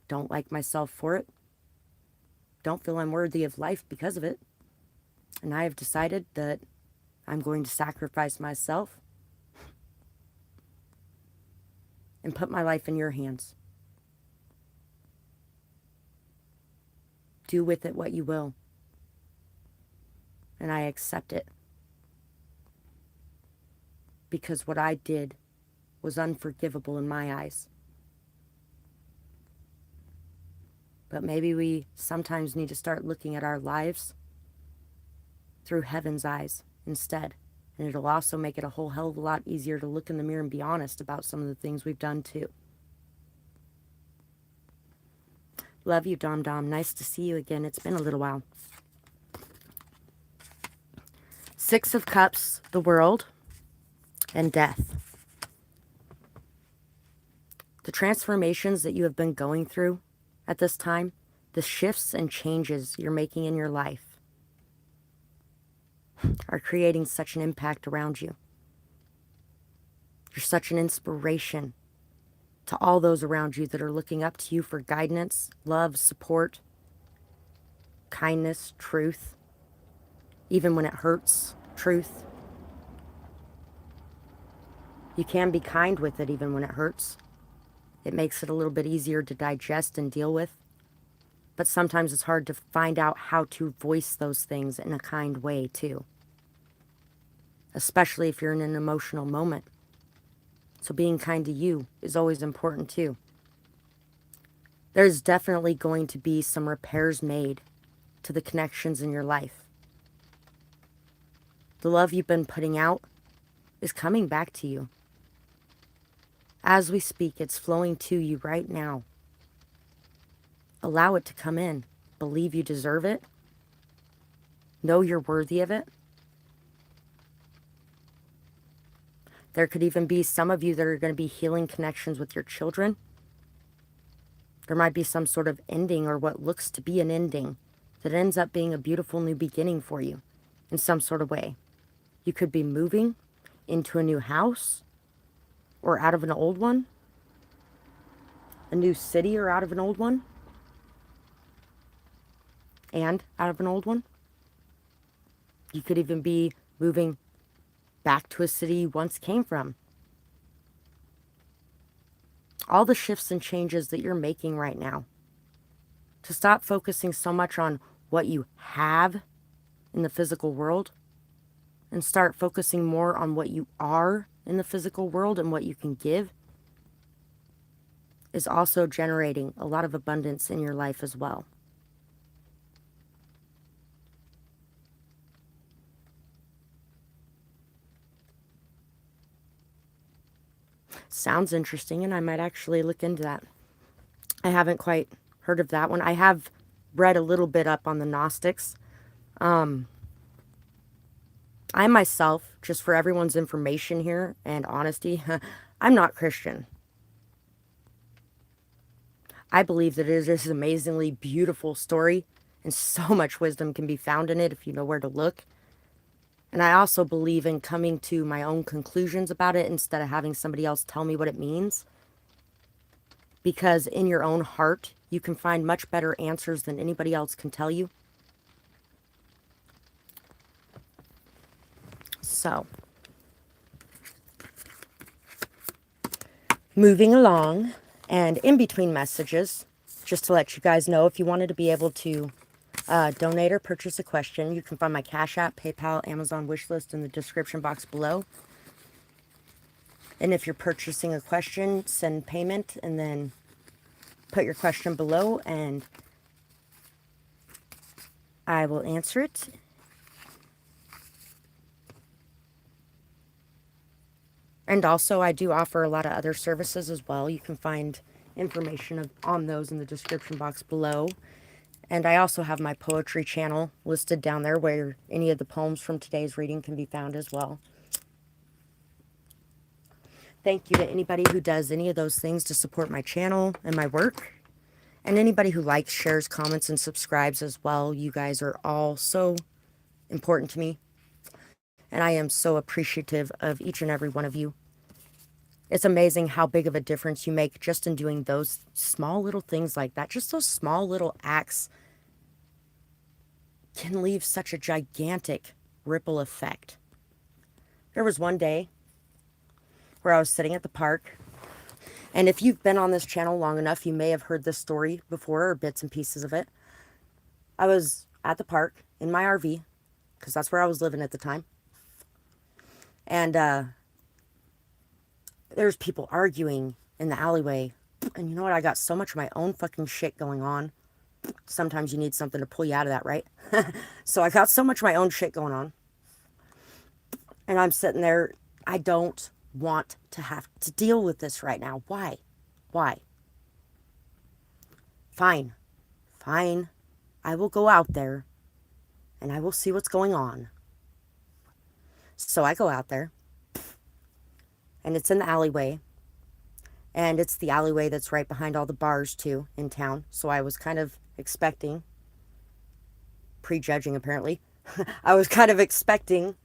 Speaker 1: Don't like myself for it. Don't feel I'm worthy of life because of it. And I have decided that I'm going to sacrifice myself and put my life in your hands. Do with it what you will. And I accept it. Because what I did was unforgivable in my eyes. But maybe we sometimes need to start looking at our lives through heaven's eyes instead. And it'll also make it a whole hell of a lot easier to look in the mirror and be honest about some of the things we've done too. Love you, Dom Dom. Nice to see you again. It's been a little while. 6 of Cups, the world, and death. The transformations that you have been going through at this time, the shifts and changes you're making in your life are creating such an impact around you. You're such an inspiration to all those around you that are looking up to you for guidance, love, support, kindness, truth, even when it hurts, truth. You can be kind with it even when it hurts. It makes it a little bit easier to digest and deal with. But sometimes it's hard to find out how to voice those things in a kind way too. Especially if you're in an emotional moment. So being kind to you is always important too. There's definitely going to be some repairs made to the connections in your life. The love you've been putting out is coming back to you. As we speak, it's flowing to you right now. Allow it to come in. Believe you deserve it. Know you're worthy of it. There could even be some of you that are going to be healing connections with your children. There might be some sort of ending or what looks to be an ending that ends up being a beautiful new beginning for you in some sort of way. You could be moving into a new house or out of an old one, a new city or out of an old one, and out of an old one. You could even be moving back to a city you once came from. All the shifts and changes that you're making right now. To stop focusing so much on what you have in the physical world and start focusing more on what you are in the physical world and what you can give is also generating a lot of abundance in your life as well. Sounds interesting, and I might actually look into that. I haven't quite heard of that one. I have read a little bit up on the Gnostics. I myself, just for everyone's information here and honesty, I'm not Christian. I believe that it is this amazingly beautiful story, and so much wisdom can be found in it if you know where to look. And I also believe in coming to my own conclusions about it instead of having somebody else tell me what it means. Because in your own heart, you can find much better answers than anybody else can tell you. So, moving along, and in between messages, just to let you guys know, if you wanted to be able to donate or purchase a question, you can find my Cash App, PayPal, Amazon wishlist in the description box below. And if you're purchasing a question, send payment and then put your question below and I will answer it. And also, I do offer a lot of other services as well. You can find information on those in the description box below. And I also have my poetry channel listed down there where any of the poems from today's reading can be found as well. Thank you to anybody who does any of those things to support my channel and my work. And anybody who likes, shares, comments, and subscribes as well. You guys are all so important to me. And I am so appreciative of each and every one of you. It's amazing how big of a difference you make just in doing those small little things like that. Just those small little acts can leave such a gigantic ripple effect. There was one day where I was sitting at the park. And if you've been on this channel long enough, you may have heard this story before or bits and pieces of it. I was at the park in my RV, because that's where I was living at the time. And there's people arguing in the alleyway. And you know what? I got so much of my own fucking shit going on. Sometimes you need something to pull you out of that, right? So I got so much of my own shit going on. And I'm sitting there. I don't want to have to deal with this right now. Why? Why? Fine. Fine. I will go out there and I will see what's going on. So I go out there and it's in the alleyway. And it's the alleyway that's right behind all the bars too in town. So I was kind of expecting, prejudging apparently, I was kind of expecting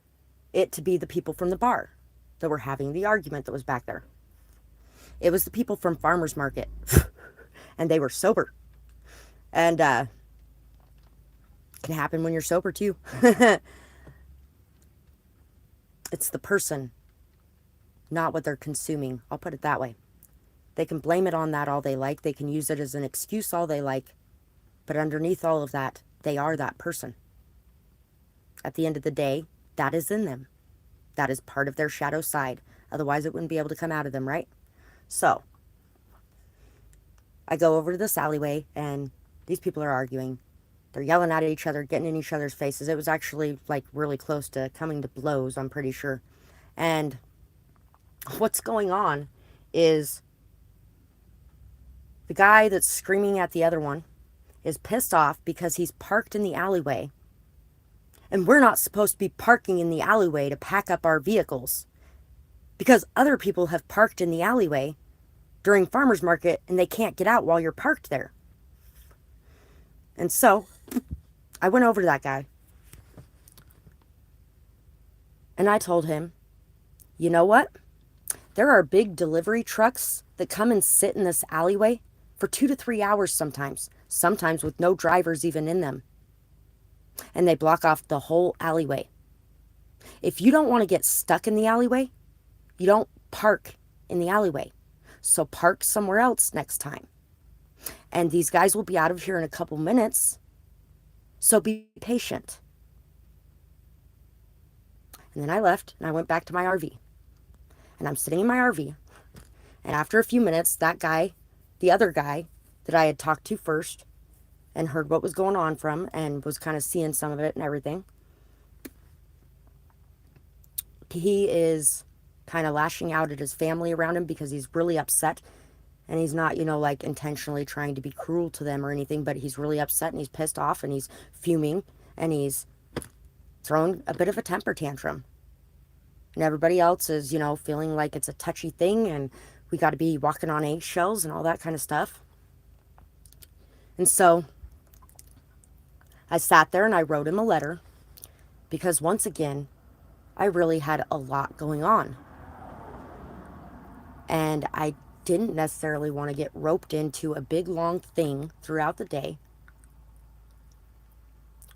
Speaker 1: it to be the people from the bar. that were having the argument that was back there. It was the people from Farmer's Market. And they were sober. And it can happen when you're sober too. It's the person, not what they're consuming. I'll put it that way. They can blame it on that all they like. They can use it as an excuse all they like. But underneath all of that, they are that person. At the end of the day, that is in them. That is part of their shadow side. Otherwise, it wouldn't be able to come out of them, right? So, I go over to this alleyway, and these people are arguing. They're yelling at each other, getting in each other's faces. It was actually, like, really close to coming to blows, I'm pretty sure. And what's going on is the guy that's screaming at the other one is pissed off because he's parked in the alleyway. And we're not supposed to be parking in the alleyway to pack up our vehicles, because other people have parked in the alleyway during farmer's market and they can't get out while you're parked there. And so I went over to that guy and I told him, you know what? There are big delivery trucks that come and sit in this alleyway for 2 to 3 hours sometimes with no drivers even in them. And they block off the whole alleyway. If you don't want to get stuck in the alleyway, you don't park in the alleyway. So park somewhere else next time. And these guys will be out of here in a couple minutes. So be patient. And then I left and I went back to my RV. And I'm sitting in my RV. And after a few minutes, that guy, the other guy that I had talked to first and heard what was going on from and was kind of seeing some of it and everything, he is kind of lashing out at his family around him because he's really upset. And he's not, like intentionally trying to be cruel to them or anything, but he's really upset and he's pissed off and he's fuming and he's throwing a bit of a temper tantrum. And everybody else is, feeling like it's a touchy thing and we got to be walking on eggshells and all that kind of stuff. And so I sat there and I wrote him a letter because once again, I really had a lot going on. And I didn't necessarily want to get roped into a big long thing throughout the day.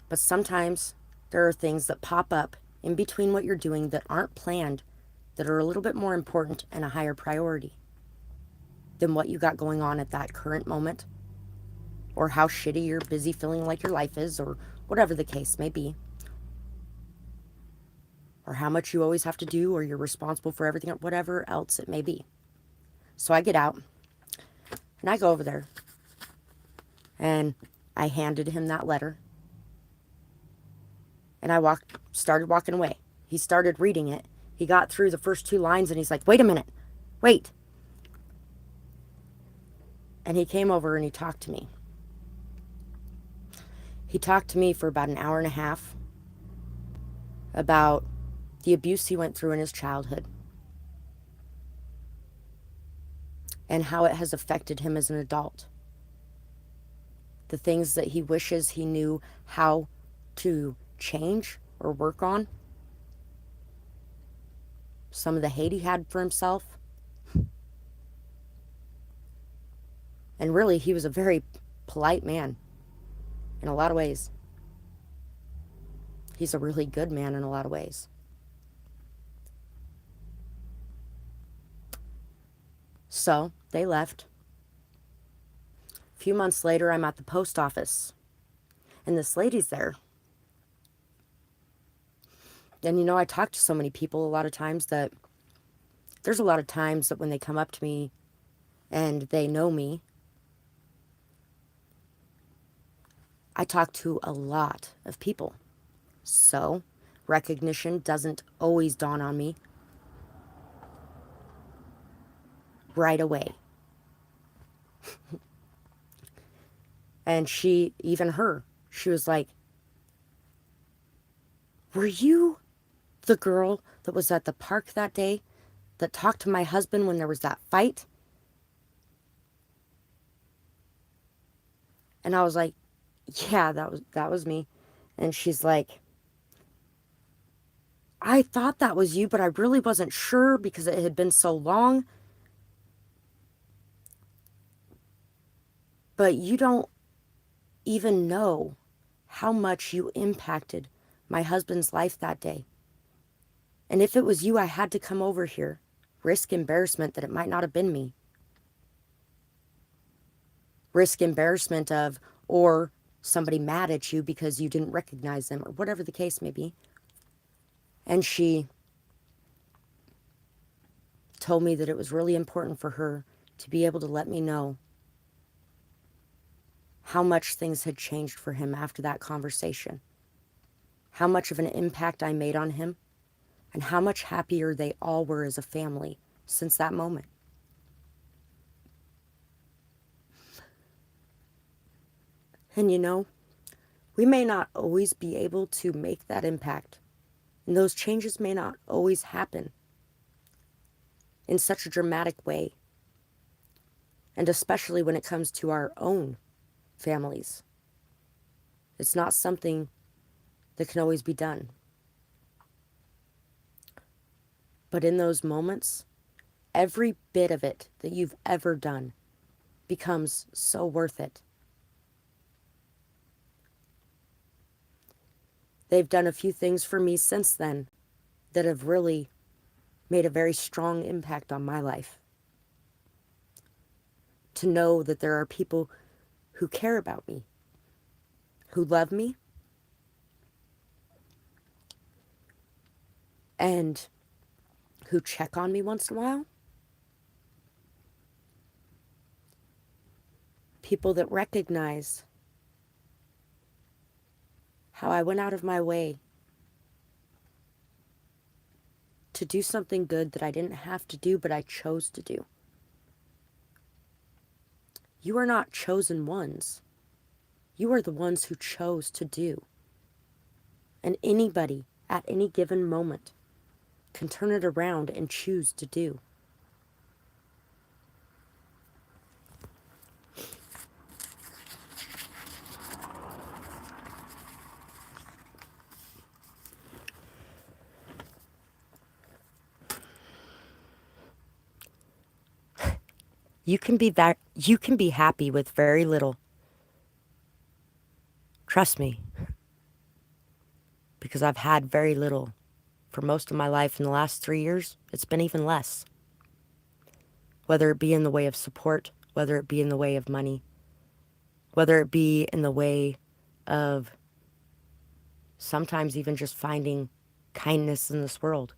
Speaker 1: But sometimes there are things that pop up in between what you're doing that aren't planned, that are a little bit more important and a higher priority than what you got going on at that current moment, or how shitty you're busy feeling like your life is, or whatever the case may be, or how much you always have to do, or you're responsible for everything, or whatever else it may be. So I get out and I go over there and I handed him that letter and I started walking away. He started reading it. He got through the first 2 lines and he's like, wait a minute, wait. And he came over and he talked to me. He talked to me for about an hour and a half about the abuse he went through in his childhood and how it has affected him as an adult. The things that he wishes he knew how to change or work on. Some of the hate he had for himself. And really, he was a very polite man in a lot of ways. He's a really good man in a lot of ways. So they left. A few months later, I'm at the post office and this lady's there. And I talk to so many people a lot of times that there's a lot of times that when they come up to me and they know me, I talk to a lot of people. So recognition doesn't always dawn on me right away. And she was like, were you the girl that was at the park that day that talked to my husband when there was that fight? And I was like, yeah, that was me. And she's like, I thought that was you, but I really wasn't sure because it had been so long. But you don't even know how much you impacted my husband's life that day. And if it was you, I had to come over here, risk embarrassment that it might not have been me. Risk embarrassment of, or somebody mad at you because you didn't recognize them, or whatever the case may be. And she told me that it was really important for her to be able to let me know how much things had changed for him after that conversation, how much of an impact I made on him, and how much happier they all were as a family since that moment. And you know, we may not always be able to make that impact, and those changes may not always happen in such a dramatic way, and especially when it comes to our own families. It's not something that can always be done. But in those moments, every bit of it that you've ever done becomes so worth it. They've done a few things for me since then that have really made a very strong impact on my life. To know that there are people who care about me, who love me, and who check on me once in a while. People that recognize how I went out of my way to do something good that I didn't have to do, but I chose to do. You are not chosen ones. You are the ones who chose to do. And anybody at any given moment can turn it around and choose to do. You can be happy with very little. Trust me. Because I've had very little for most of my life. In the last 3 years, it's been even less. Whether it be in the way of support, whether it be in the way of money, whether it be in the way of sometimes even just finding kindness in this world.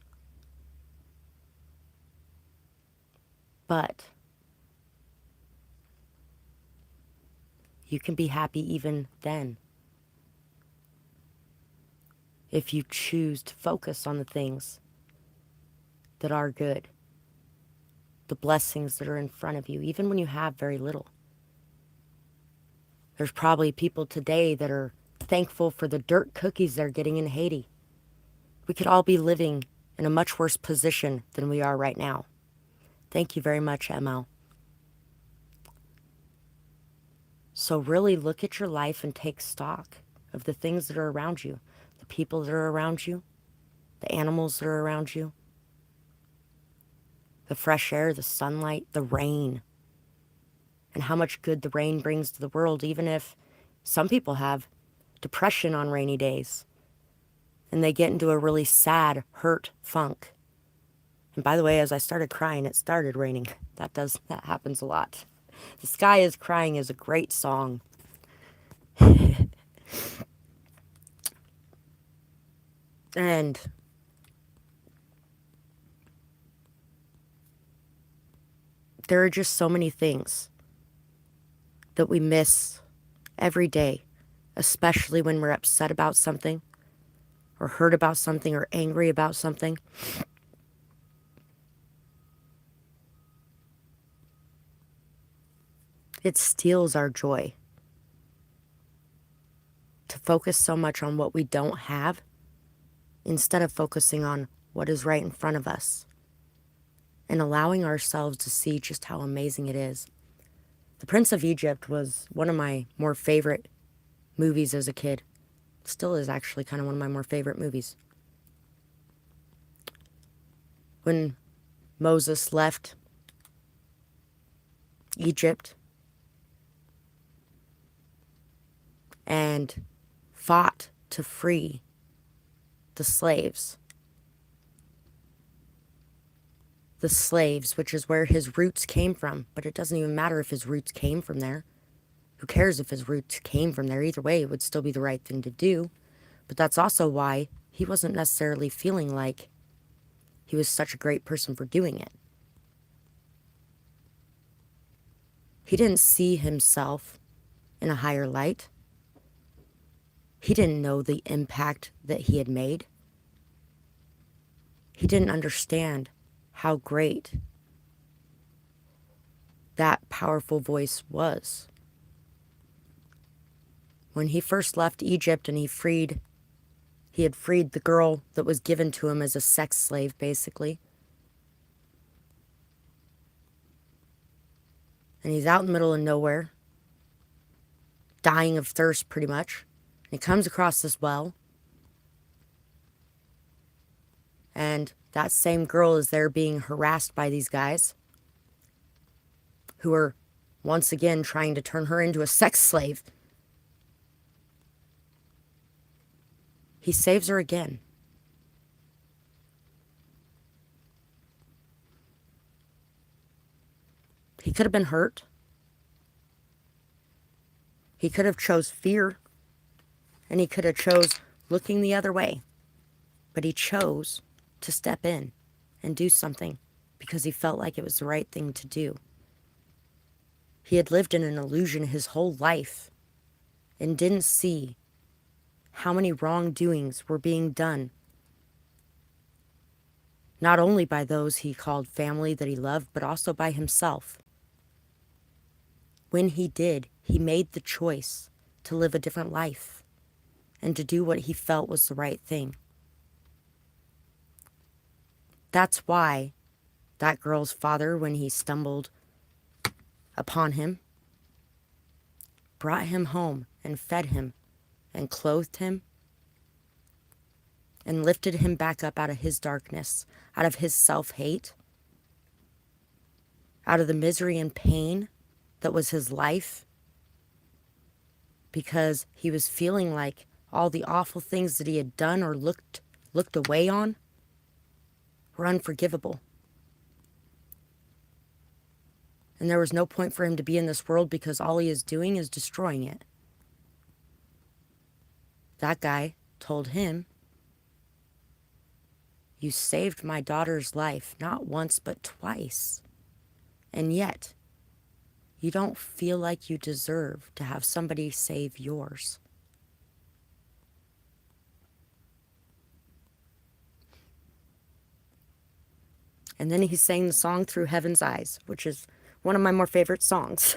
Speaker 1: But you can be happy even then if you choose to focus on the things that are good, the blessings that are in front of you, even when you have very little. There's probably people today that are thankful for the dirt cookies they're getting in Haiti. We could all be living in a much worse position than we are right now. Thank you very much, ML. So really look at your life and take stock of the things that are around you, the people that are around you, the animals that are around you, the fresh air, the sunlight, the rain, and how much good the rain brings to the world, even if some people have depression on rainy days and they get into a really sad, hurt funk. And by the way, as I started crying, it started raining. That happens a lot. The Sky is Crying is a great song. And there are just so many things that we miss every day, especially when we're upset about something or hurt about something or angry about something. It steals our joy to focus so much on what we don't have instead of focusing on what is right in front of us and allowing ourselves to see just how amazing it is. The Prince of Egypt was one of my more favorite movies as a kid. Still is actually kind of one of my more favorite movies. when Moses left Egypt and fought to free the slaves. The slaves, which is where his roots came from. But it doesn't even matter if his roots came from there. Who cares if his roots came from there? Either way, it would still be the right thing to do. But that's also why he wasn't necessarily feeling like he was such a great person for doing it. He didn't see himself in a higher light. He didn't know the impact that he had made. He didn't understand how great that powerful voice was. When he first left Egypt and he had freed the girl that was given to him as a sex slave, basically. And he's out in the middle of nowhere, dying of thirst pretty much. And he comes across this well. And that same girl is there being harassed by these guys who are once again trying to turn her into a sex slave. He saves her again. He could have been hurt. He could have chose fear. And he could have chose looking the other way. But he chose to step in and do something because he felt like it was the right thing to do. He had lived in an illusion his whole life and didn't see how many wrongdoings were being done, not only by those he called family that he loved, but also by himself. When he did, he made the choice to live a different life and to do what he felt was the right thing. That's why that girl's father, when he stumbled upon him, brought him home and fed him and clothed him and lifted him back up out of his darkness, out of his self-hate, out of the misery and pain that was his life, because he was feeling like all the awful things that he had done or looked away on were unforgivable. And there was no point for him to be in this world because all he is doing is destroying it. That guy told him, "You saved my daughter's life, not once but twice. And yet, you don't feel like you deserve to have somebody save yours." And then he sang the song Through Heaven's Eyes, which is one of my more favorite songs.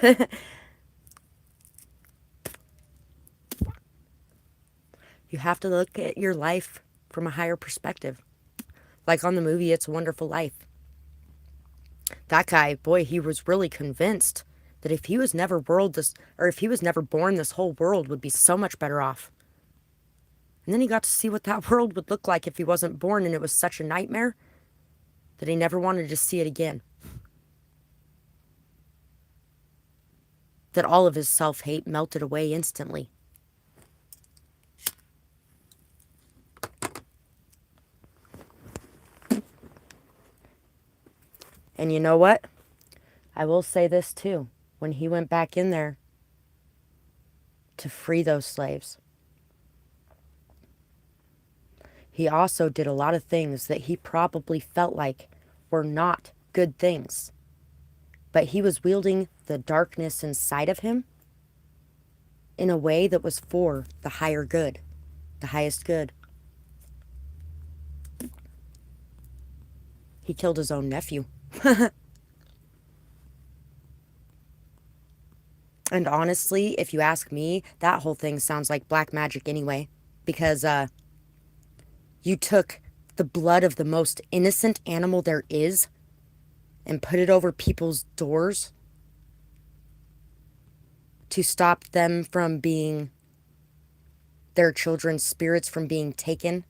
Speaker 1: You have to look at your life from a higher perspective. Like on the movie It's a Wonderful Life. That guy, boy, he was really convinced that if he was never born, this whole world would be so much better off. And then he got to see what that world would look like if he wasn't born, and it was such a nightmare that he never wanted to see it again. That all of his self-hate melted away instantly. And you know what? I will say this too. When he went back in there to free those slaves, he also did a lot of things that he probably felt like were not good things. But he was wielding the darkness inside of him in a way that was for the higher good, the highest good. He killed his own nephew. And honestly, if you ask me, that whole thing sounds like black magic anyway. Because you took the blood of the most innocent animal there is and put it over people's doors to stop them from being, their children's spirits from being taken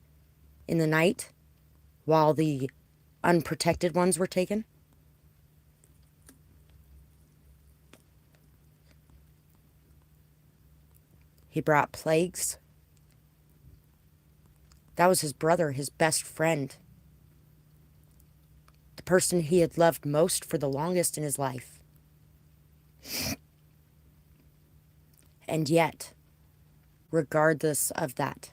Speaker 1: in the night, while the unprotected ones were taken. He brought plagues. That was his brother, his best friend, the person he had loved most for the longest in his life. And yet, regardless of that,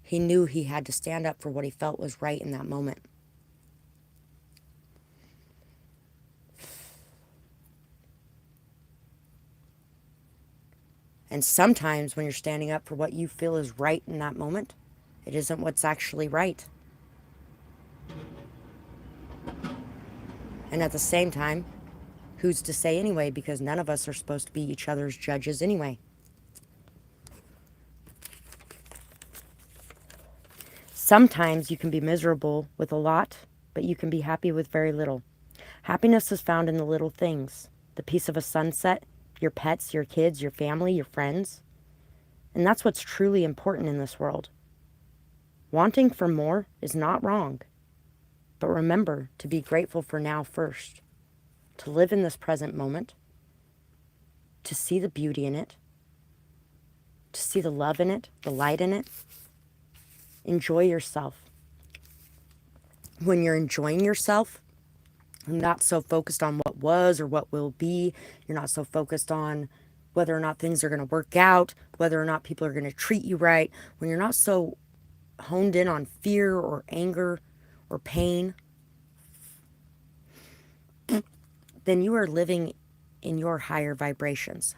Speaker 1: he knew he had to stand up for what he felt was right in that moment. And sometimes when you're standing up for what you feel is right in that moment, it isn't what's actually right. And at the same time, who's to say anyway, because none of us are supposed to be each other's judges anyway. Sometimes you can be miserable with a lot, but you can be happy with very little. Happiness is found in the little things. The peace of a sunset, your pets, your kids, your family, your friends. And that's what's truly important in this world. Wanting for more is not wrong. But remember to be grateful for now first. To live in this present moment. To see the beauty in it. To see the love in it, the light in it. Enjoy yourself. When you're enjoying yourself, you're not so focused on what was or what will be. You're not so focused on whether or not things are going to work out, whether or not people are going to treat you right. When you're not so honed in on fear or anger or pain, then you are living in your higher vibrations.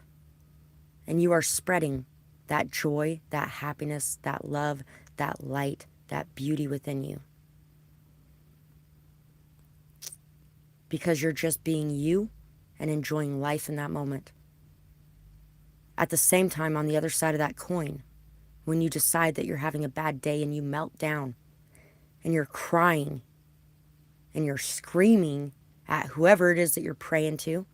Speaker 1: And you are spreading that joy, that happiness, that love, that light, that beauty within you. Because you're just being you and enjoying life in that moment. At the same time, on the other side of that coin, when you decide that you're having a bad day and you melt down and you're crying and you're screaming at whoever it is that you're praying to,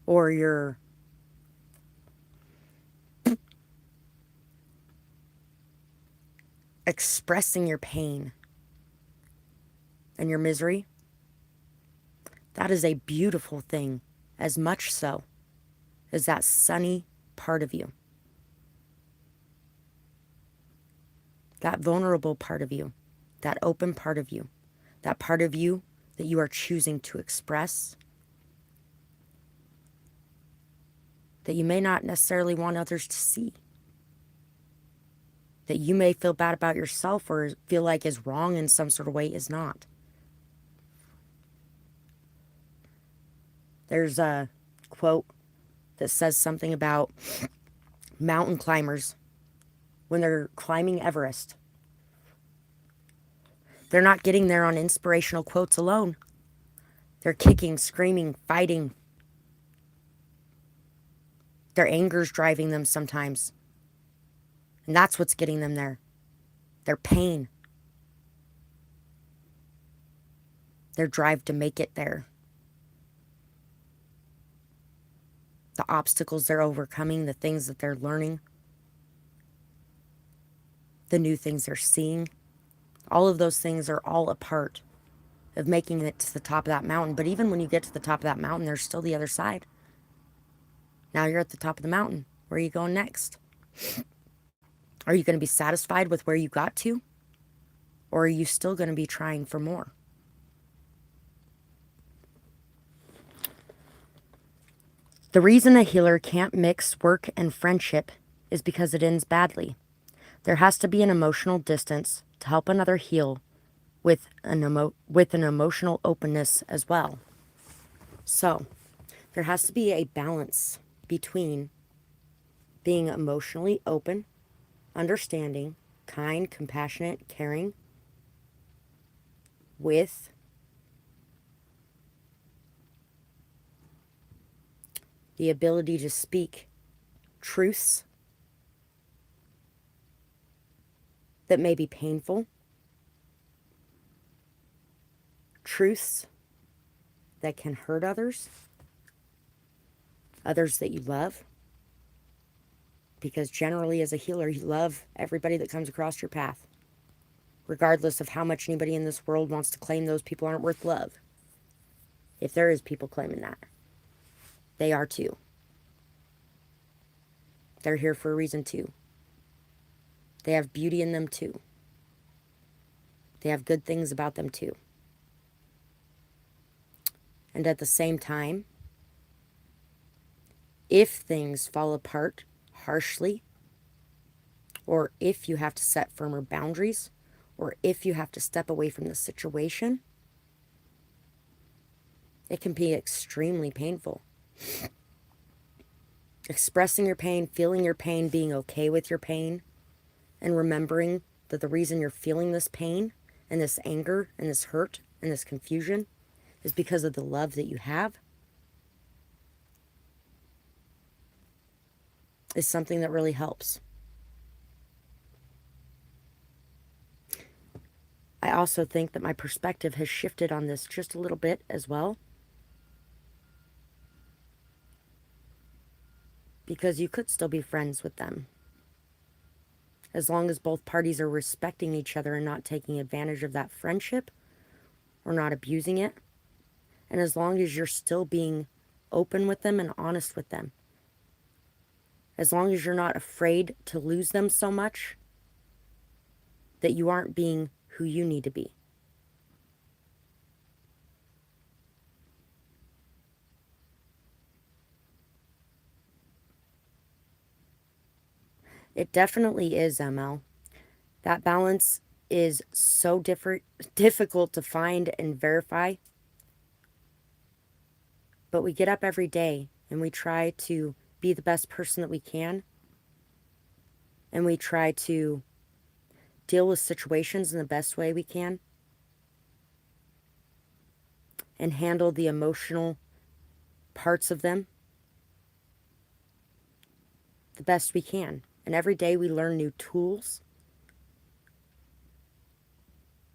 Speaker 1: or you're expressing your pain and your misery, that is a beautiful thing, as much so as that sunny part of you, that vulnerable part of you, that open part of you, that part of you that you are choosing to express, that you may not necessarily want others to see, that you may feel bad about yourself or feel like is wrong in some sort of way is not. There's a quote that says something about mountain climbers when they're climbing Everest. They're not getting there on inspirational quotes alone. They're kicking, screaming, fighting. Their anger's driving them sometimes. And that's what's getting them there. Their pain. Their drive to make it there. The obstacles they're overcoming, the things that they're learning, the new things they're seeing. All of those things are all a part of making it to the top of that mountain. But even when you get to the top of that mountain, there's still the other side. Now you're at the top of the mountain. Where are you going next? Are you going to be satisfied with where you got to? Or are you still going to be trying for more? The reason a healer can't mix work and friendship is because it ends badly. There has to be an emotional distance to help another heal with an emotional openness as well. So, there has to be a balance between being emotionally open, understanding, kind, compassionate, caring, with the ability to speak truths that may be painful, truths that can hurt others that you love, Because generally, as a healer, you love everybody that comes across your path, regardless of how much anybody in this world wants to claim those people aren't worth love. If there is people claiming that, they are too. They're here for a reason too. They have beauty in them too. They have good things about them too. And at the same time, if things fall apart harshly, or if you have to set firmer boundaries, or if you have to step away from the situation, it can be extremely painful. Expressing your pain, feeling your pain, being okay with your pain, and remembering that the reason you're feeling this pain and this anger and this hurt and this confusion is because of the love that you have, is something that really helps. I also think that my perspective has shifted on this just a little bit as well. Because you could still be friends with them, as long as both parties are respecting each other and not taking advantage of that friendship or not abusing it. And as long as you're still being open with them and honest with them. As long as you're not afraid to lose them so much that you aren't being who you need to be. It definitely is, ML. That balance is so difficult to find and verify. But we get up every day and we try to be the best person that we can. And we try to deal with situations in the best way we can. And handle the emotional parts of them the best we can. And every day we learn new tools.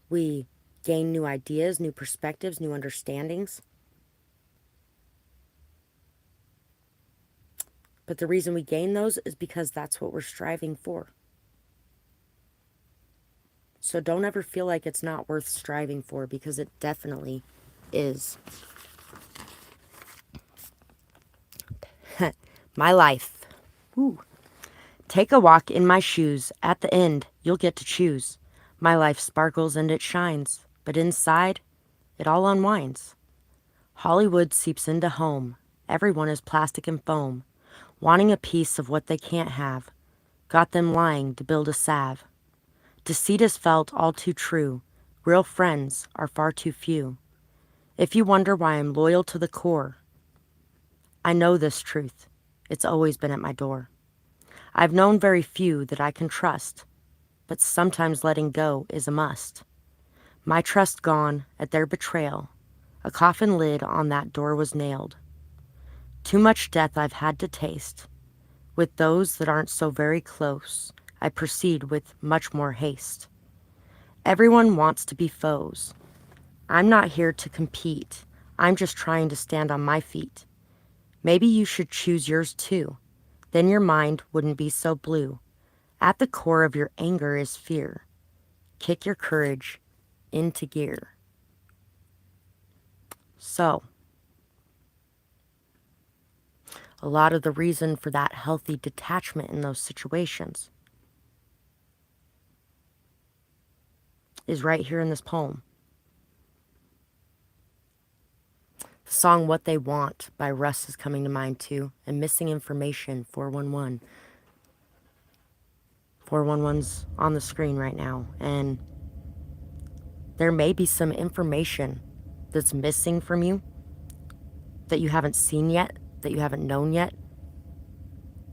Speaker 1: We gain new ideas, new perspectives, new understandings. But the reason we gain those is because that's what we're striving for. So don't ever feel like it's not worth striving for, because it definitely is. My life. Ooh. Take a walk in my shoes. At the end, you'll get to choose. My life sparkles and it shines, but inside, it all unwinds. Hollywood seeps into home. Everyone is plastic and foam, wanting a piece of what they can't have. Got them lying to build a salve. Deceit is felt all too true. Real friends are far too few. If you wonder why I'm loyal to the core, I know this truth. It's always been at my door. I've known very few that I can trust, but sometimes letting go is a must. My trust gone at their betrayal, a coffin lid on that door was nailed. Too much death I've had to taste. With those that aren't so very close, I proceed with much more haste. Everyone wants to be foes. I'm not here to compete. I'm just trying to stand on my feet. Maybe you should choose yours too. Then your mind wouldn't be so blue. At the core of your anger is fear. Kick your courage into gear. So, a lot of the reason for that healthy detachment in those situations is right here in this poem. The song What They Want by Russ is coming to mind too, and Missing Information 411. 411's on the screen right now, and there may be some information that's missing from you that you haven't seen yet, that you haven't known yet.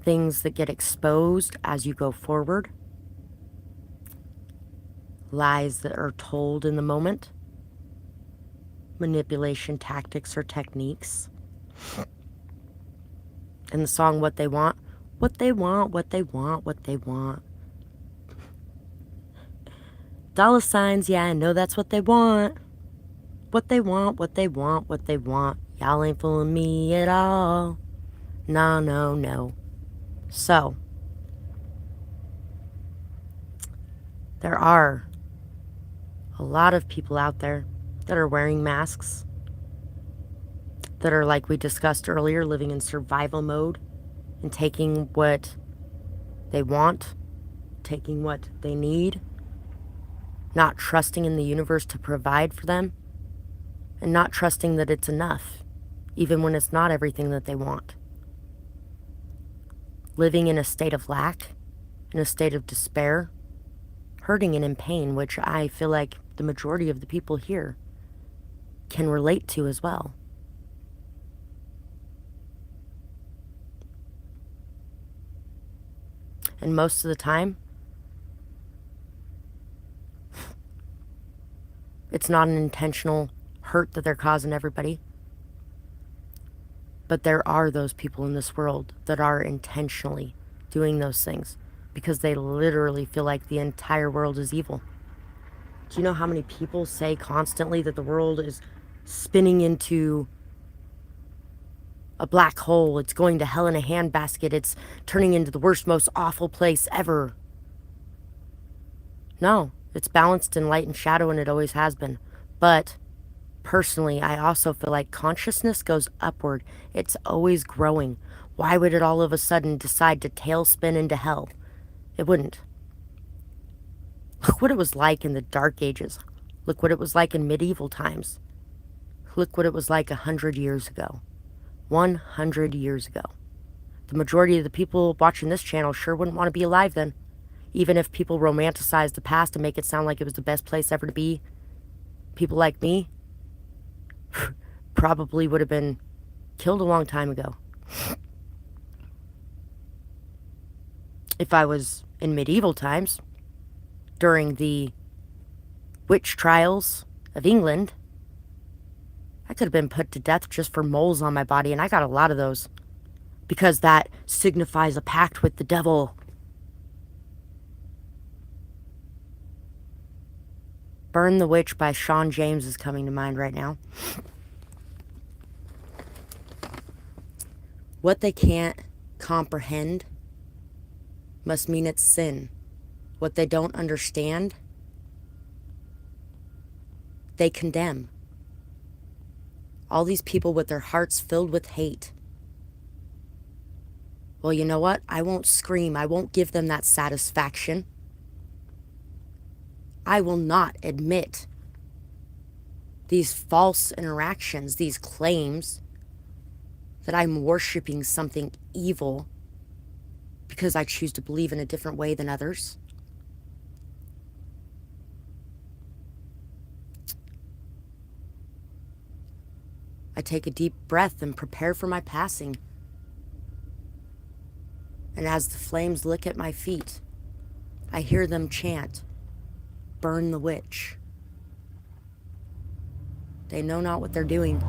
Speaker 1: Things that get exposed as you go forward. Lies that are told in the moment. Manipulation tactics or techniques. In the song What They Want, what they want, what they want, what they want. Dollar signs, yeah, I know that's what they want. What they want, what they want, what they want. Y'all ain't fooling me at all. No, no, no. So, There are a lot of people out there that are wearing masks, that are, like we discussed earlier, living in survival mode and taking what they want, taking what they need, not trusting in the universe to provide for them, and not trusting that it's enough, even when it's not everything that they want. Living in a state of lack, in a state of despair, hurting and in pain, which I feel like the majority of the people here can relate to as well. And most of the time, it's not an intentional hurt that they're causing everybody. But there are those people in this world that are intentionally doing those things because they literally feel like the entire world is evil. Do you know how many people say constantly that the world is spinning into a black hole? It's going to hell in a handbasket. It's turning into the worst, most awful place ever. No, it's balanced in light and shadow, and it always has been. But personally, I also feel like consciousness goes upward. It's always growing. Why would it all of a sudden decide to tailspin into hell? It wouldn't. Look what it was like in the Dark Ages. Look what it was like in medieval times. Look what it was like 100 years ago. 100 years ago. The majority of the people watching this channel sure wouldn't want to be alive then. Even if people romanticize the past and make it sound like it was the best place ever to be, people like me probably would have been killed a long time ago. If I was in medieval times, during the witch trials of England, I could have been put to death just for moles on my body, and I got a lot of those because that signifies a pact with the devil. Burn the Witch by Sean James is coming to mind right now. What they can't comprehend must mean it's sin. What they don't understand, they condemn. All these people with their hearts filled with hate. Well, you know what? I won't scream. I won't give them that satisfaction. I will not admit these false interactions, these claims that I'm worshiping something evil because I choose to believe in a different way than others. I take a deep breath and prepare for my passing. And as the flames lick at my feet, I hear them chant, "Burn the witch." They know not what they're doing.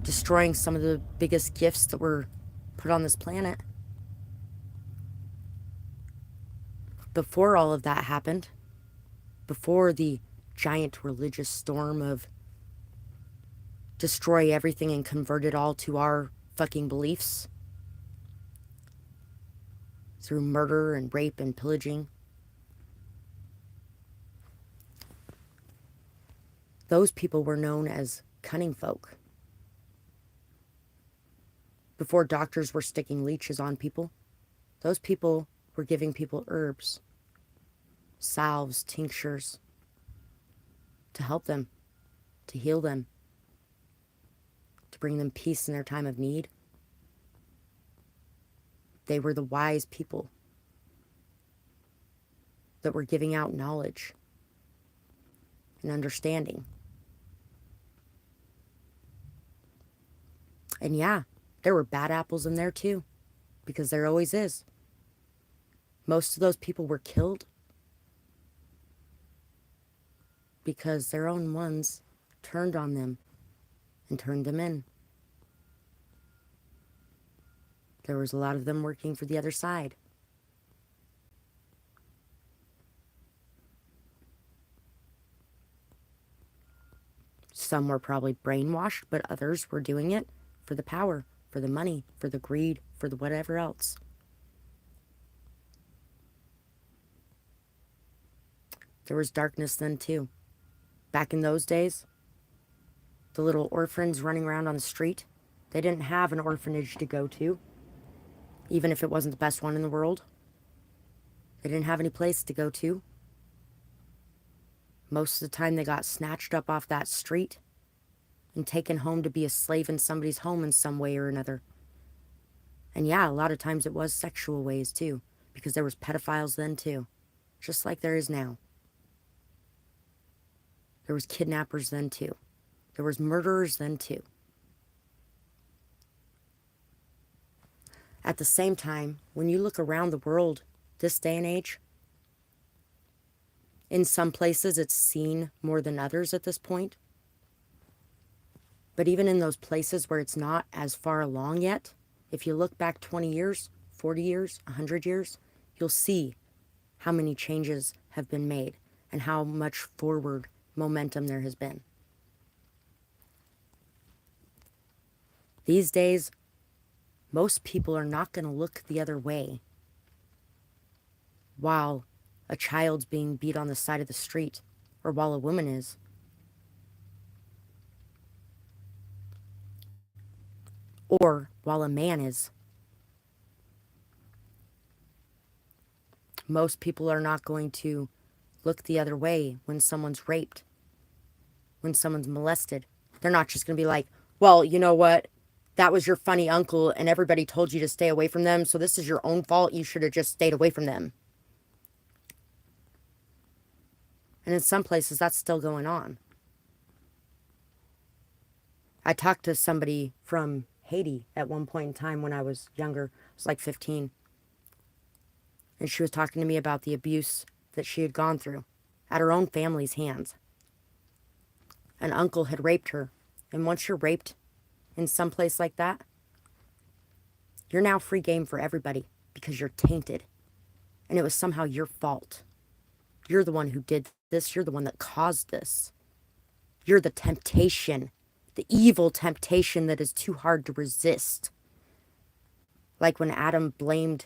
Speaker 1: Destroying some of the biggest gifts that were put on this planet. Before all of that happened, before the giant religious storm of destroy everything and convert it all to our fucking beliefs through murder and rape and pillaging, those people were known as cunning folk. Before doctors were sticking leeches on people, those people were giving people herbs, salves, tinctures to help them, to heal them, to bring them peace in their time of need. They were the wise people that were giving out knowledge and understanding. And yeah, there were bad apples in there too, because there always is. Most of those people were killed because their own ones turned on them and turned them in. There was a lot of them working for the other side. Some were probably brainwashed, but others were doing it for the power, for the money, for the greed, for the whatever else. There was darkness then too. Back in those days, the little orphans running around on the street, they didn't have an orphanage to go to, even if it wasn't the best one in the world. They didn't have any place to go to. Most of the time they got snatched up off that street and taken home to be a slave in somebody's home in some way or another. And yeah, a lot of times it was sexual ways too, because there was pedophiles then too, just like there is now. There was kidnappers then too. There was murderers then too. At the same time, when you look around the world this day and age, in some places it's seen more than others at this point. But even in those places where it's not as far along yet, if you look back 20 years, 40 years, 100 years, you'll see how many changes have been made and how much forward momentum there has been. These days, most people are not going to look the other way while a child's being beat on the side of the street, or while a woman is. Or while a man is. Most people are not going to look the other way when someone's raped, when someone's molested. They're not just going to be like, well, you know what? That was your funny uncle and everybody told you to stay away from them, so this is your own fault. You should have just stayed away from them. And in some places, that's still going on. I talked to somebody from Haiti at one point in time when I was younger. I was like 15. And she was talking to me about the abuse that she had gone through at her own family's hands. An uncle had raped her. And once you're raped in some place like that, you're now free game for everybody because you're tainted. And it was somehow your fault. You're the one who did this. You're the one that caused this. You're the temptation, the evil temptation that is too hard to resist. Like when Adam blamed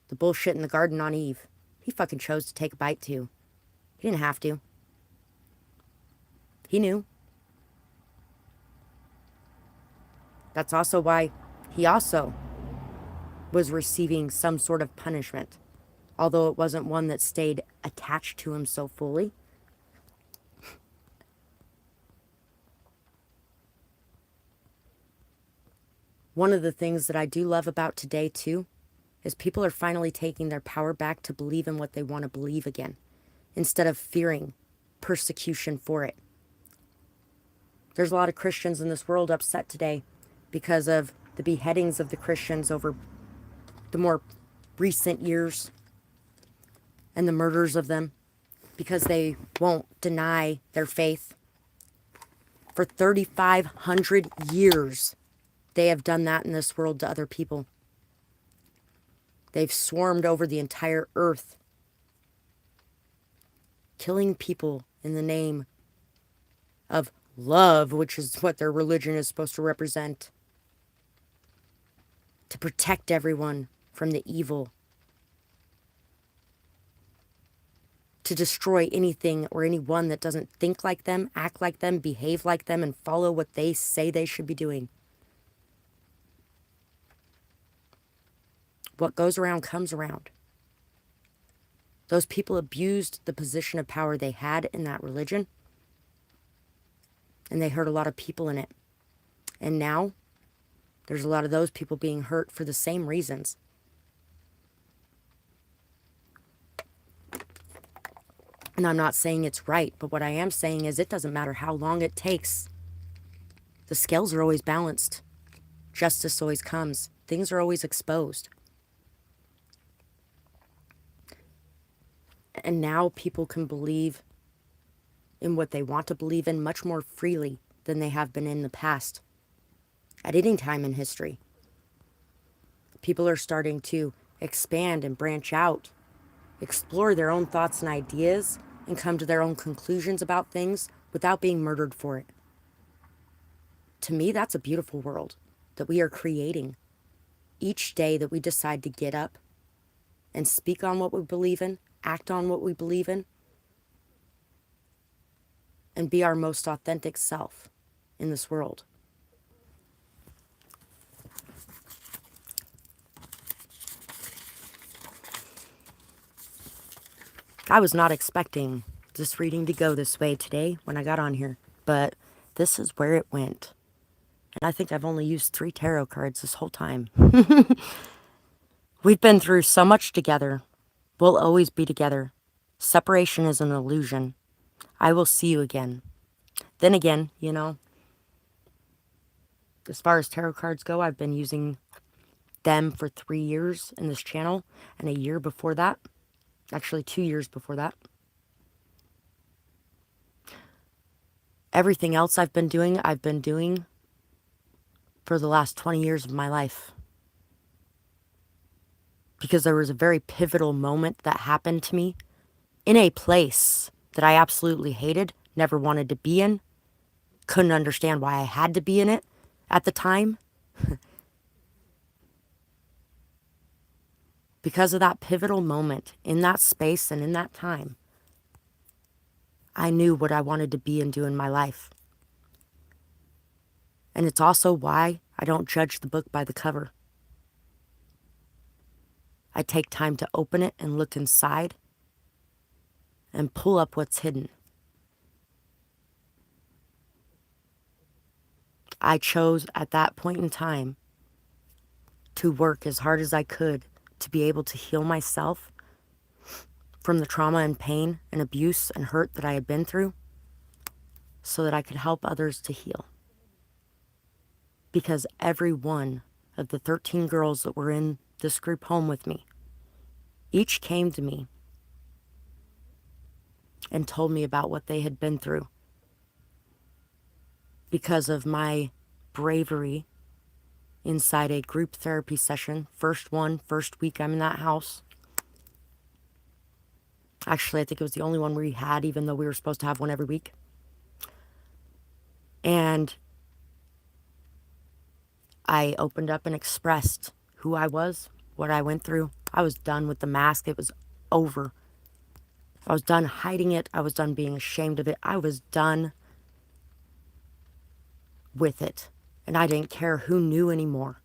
Speaker 1: the bullshit in the garden on Eve. He fucking chose to take a bite too. He didn't have to. He knew. That's also why he also was receiving some sort of punishment, although it wasn't one that stayed attached to him so fully. One of the things that I do love about today too is people are finally taking their power back to believe in what they want to believe again, instead of fearing persecution for it. There's a lot of Christians in this world upset today because of the beheadings of the Christians over the more recent years and the murders of them, because they won't deny their faith. For 3,500 years, they have done that in this world to other people. They've swarmed over the entire earth, killing people in the name of love, which is what their religion is supposed to represent, to protect everyone from the evil, to destroy anything or anyone that doesn't think like them, act like them, behave like them, and follow what they say they should be doing. What goes around comes around. Those people abused the position of power they had in that religion, and they hurt a lot of people in it. And now, there's a lot of those people being hurt for the same reasons. And I'm not saying it's right, but what I am saying is it doesn't matter how long it takes. The scales are always balanced. Justice always comes. Things are always exposed. And now people can believe in what they want to believe in much more freely than they have been in the past. At any time in history. People are starting to expand and branch out, explore their own thoughts and ideas, and come to their own conclusions about things without being murdered for it. To me, that's a beautiful world that we are creating. Each day that we decide to get up and speak on what we believe in, act on what we believe in, and be our most authentic self in this world. I was not expecting this reading to go this way today when I got on here, but this is where it went. And I think I've only used 3 tarot cards this whole time. We've been through so much together. We'll always be together. Separation is an illusion. I will see you again. Then again, as far as tarot cards go, I've been using them for 3 years in this channel, and a year before that, actually 2 years before that. Everything else I've been doing for the last 20 years of my life. Because there was a very pivotal moment that happened to me in a place that I absolutely hated, never wanted to be in, couldn't understand why I had to be in it at the time. Because of that pivotal moment in that space and in that time, I knew what I wanted to be and do in my life. And it's also why I don't judge the book by the cover. I take time to open it and look inside and pull up what's hidden. I chose at that point in time to work as hard as I could to be able to heal myself from the trauma and pain and abuse and hurt that I had been through so that I could help others to heal. Because every one of the 13 girls that were in this group home with me, each came to me and told me about what they had been through because of my bravery inside a group therapy session. First week I'm in that house. Actually, I think it was the only one we had, even though we were supposed to have one every week. And I opened up and expressed who I was, what I went through. I was done with the mask. It was over. I was done hiding it. I was done being ashamed of it. I was done with it. And I didn't care who knew anymore.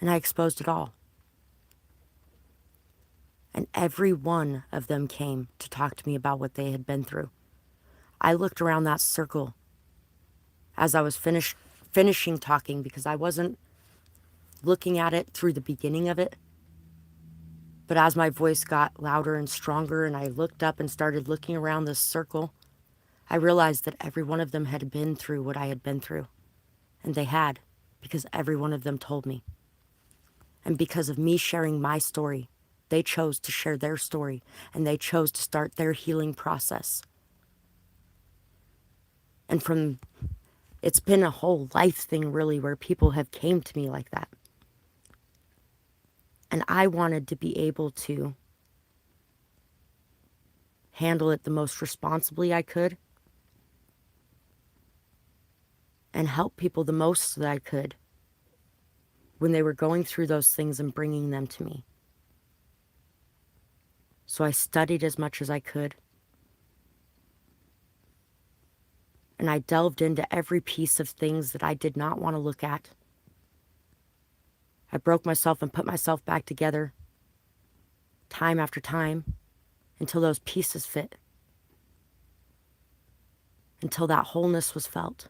Speaker 1: And I exposed it all. And every one of them came to talk to me about what they had been through. I looked around that circle as I was finishing talking because I wasn't looking at it through the beginning of it. But as my voice got louder and stronger and I looked up and started looking around this circle, I realized that every one of them had been through what I had been through. And they had, because every one of them told me. And because of me sharing my story, they chose to share their story and they chose to start their healing process. And it's been a whole life thing really where people have came to me like that. And I wanted to be able to handle it the most responsibly I could and help people the most that I could when they were going through those things and bringing them to me. So I studied as much as I could. And I delved into every piece of things that I did not want to look at. I broke myself and put myself back together time after time until those pieces fit. Until that wholeness was felt.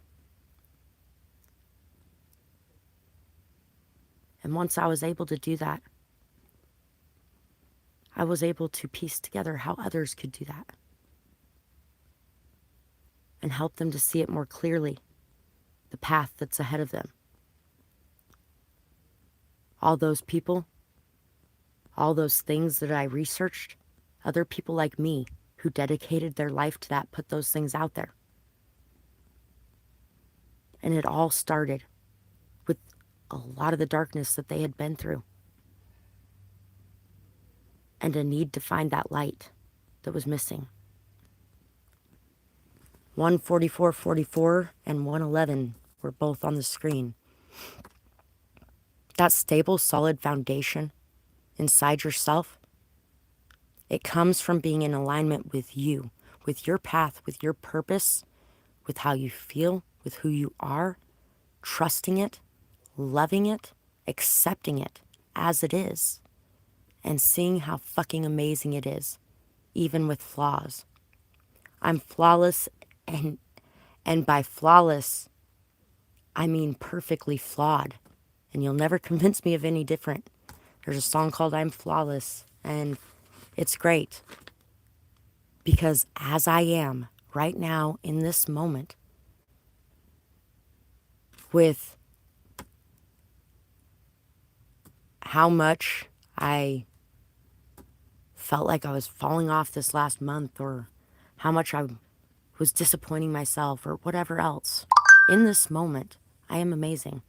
Speaker 1: And once I was able to do that, I was able to piece together how others could do that. And help them to see it more clearly, the path that's ahead of them. All those people, all those things that I researched, other people like me who dedicated their life to that, put those things out there. And it all started with a lot of the darkness that they had been through. And a need to find that light that was missing. 14444 and 111 were both on the screen. That stable, solid foundation inside yourself, it comes from being in alignment with you, with your path, with your purpose, with how you feel, with who you are, trusting it, loving it, accepting it as it is, and seeing how fucking amazing it is, even with flaws. I'm flawless, and by flawless, I mean perfectly flawed. And you'll never convince me of any different. There's a song called I'm Flawless, and it's great. Because as I am right now in this moment, with how much I felt like I was falling off this last month, or how much I was disappointing myself, or whatever else, in this moment, I am amazing.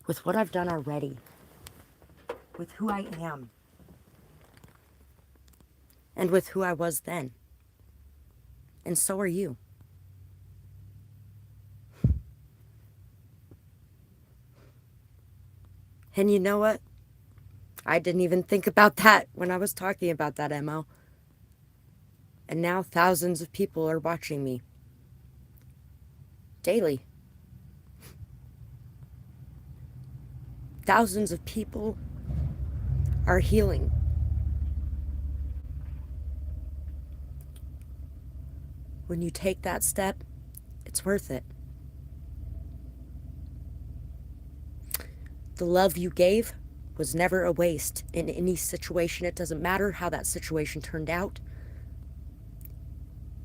Speaker 1: With what I've done already, with who I am, and with who I was then. And so are you. And you know what? I didn't even think about that when I was talking about that, Emma. And now thousands of people are watching me. Daily. Thousands of people are healing. When you take that step, it's worth it. The love you gave was never a waste in any situation. It doesn't matter how that situation turned out.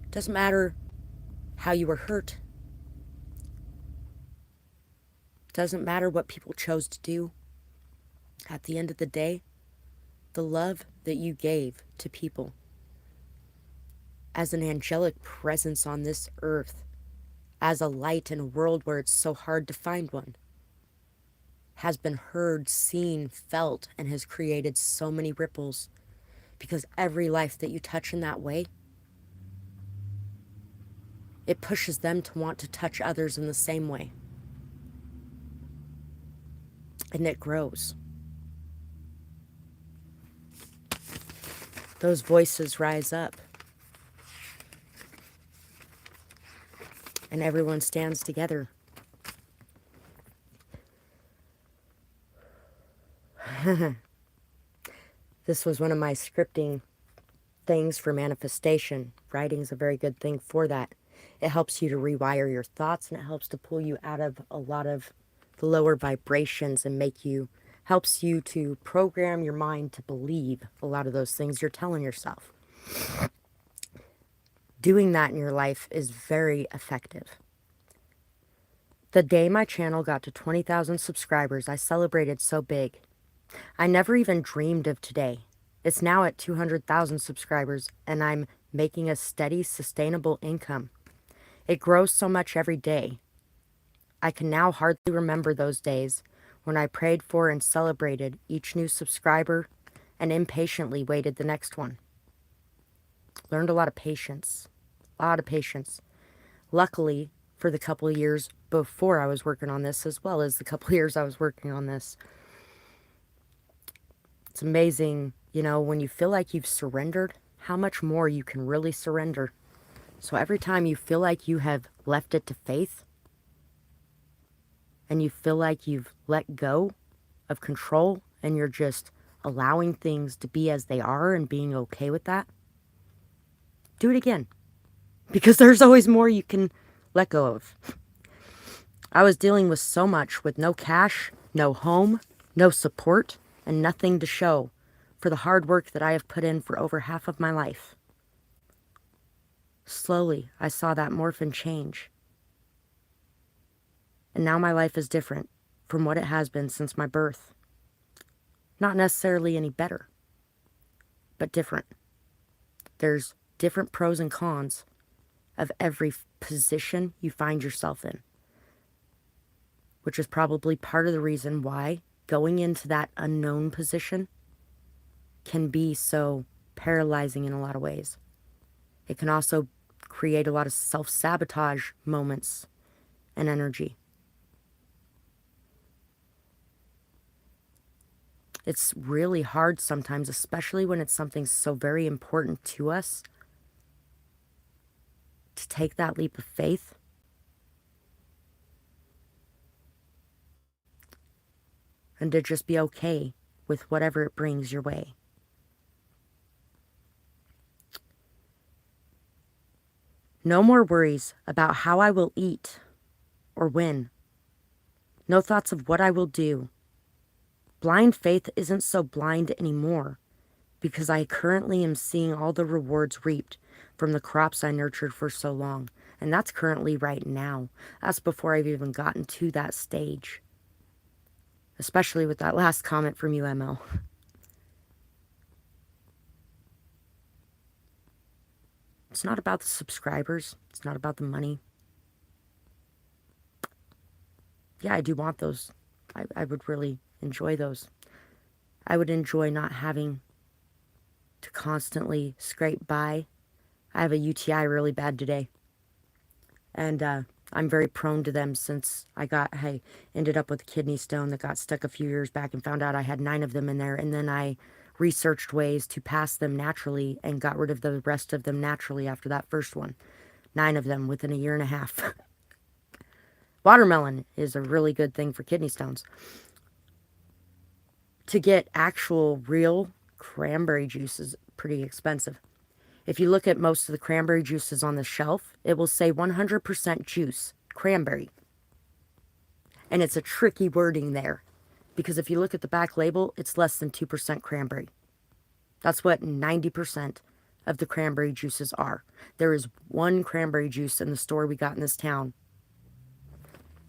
Speaker 1: It doesn't matter how you were hurt. It doesn't matter what people chose to do. At the end of the day, the love that you gave to people as an angelic presence on this earth, as a light in a world where it's so hard to find one, has been heard, seen, felt, and has created so many ripples. Because every life that you touch in that way, it pushes them to want to touch others in the same way. And it grows. Those voices rise up. And everyone stands together. This was one of my scripting things for manifestation. Writing's a very good thing for that. It helps you to rewire your thoughts, and it helps to pull you out of a lot of the lower vibrations and helps you to program your mind to believe a lot of those things you're telling yourself. Doing that in your life is very effective. The day my channel got to 20,000 subscribers, I celebrated so big. I never even dreamed of today. It's now at 200,000 subscribers, and I'm making a steady, sustainable income. It grows so much every day. I can now hardly remember those days when I prayed for and celebrated each new subscriber and impatiently waited the next one. Learned a lot of patience. Luckily, for the couple of years before I was working on this, as well as the couple of years I was working on this, it's amazing, when you feel like you've surrendered, how much more you can really surrender. So every time you feel like you have left it to faith, and you feel like you've let go of control, and you're just allowing things to be as they are and being okay with that, do it again. Because there's always more you can let go of. I was dealing with so much with no cash, no home, no support, and nothing to show for the hard work that I have put in for over half of my life. Slowly, I saw that morph and change. And now my life is different from what it has been since my birth. Not necessarily any better, but different. There's different pros and cons of every position you find yourself in, which is probably part of the reason why going into that unknown position can be so paralyzing in a lot of ways. It can also create a lot of self-sabotage moments and energy. It's really hard sometimes, especially when it's something so very important to us, to take that leap of faith. And to just be okay with whatever it brings your way. No more worries about how I will eat or when. No thoughts of what I will do. Blind faith isn't so blind anymore because I currently am seeing all the rewards reaped from the crops I nurtured for so long. And that's currently right now. That's before I've even gotten to that stage. Especially with that last comment from you, ML. It's not about the subscribers. It's not about the money. Yeah, I do want those. I would really enjoy those. I would enjoy not having to constantly scrape by. I have a UTI really bad today. And I'm very prone to them since I ended up with a kidney stone that got stuck a few years back and found out I had 9 of them in there. And then I researched ways to pass them naturally and got rid of the rest of them naturally after that first one. 9 of them within a year and a half. Watermelon is a really good thing for kidney stones. To get actual real cranberry juice is pretty expensive. If you look at most of the cranberry juices on the shelf, it will say 100% juice, cranberry. And it's a tricky wording there, because if you look at the back label, it's less than 2% cranberry. That's what 90% of the cranberry juices are. There is one cranberry juice in the store we got in this town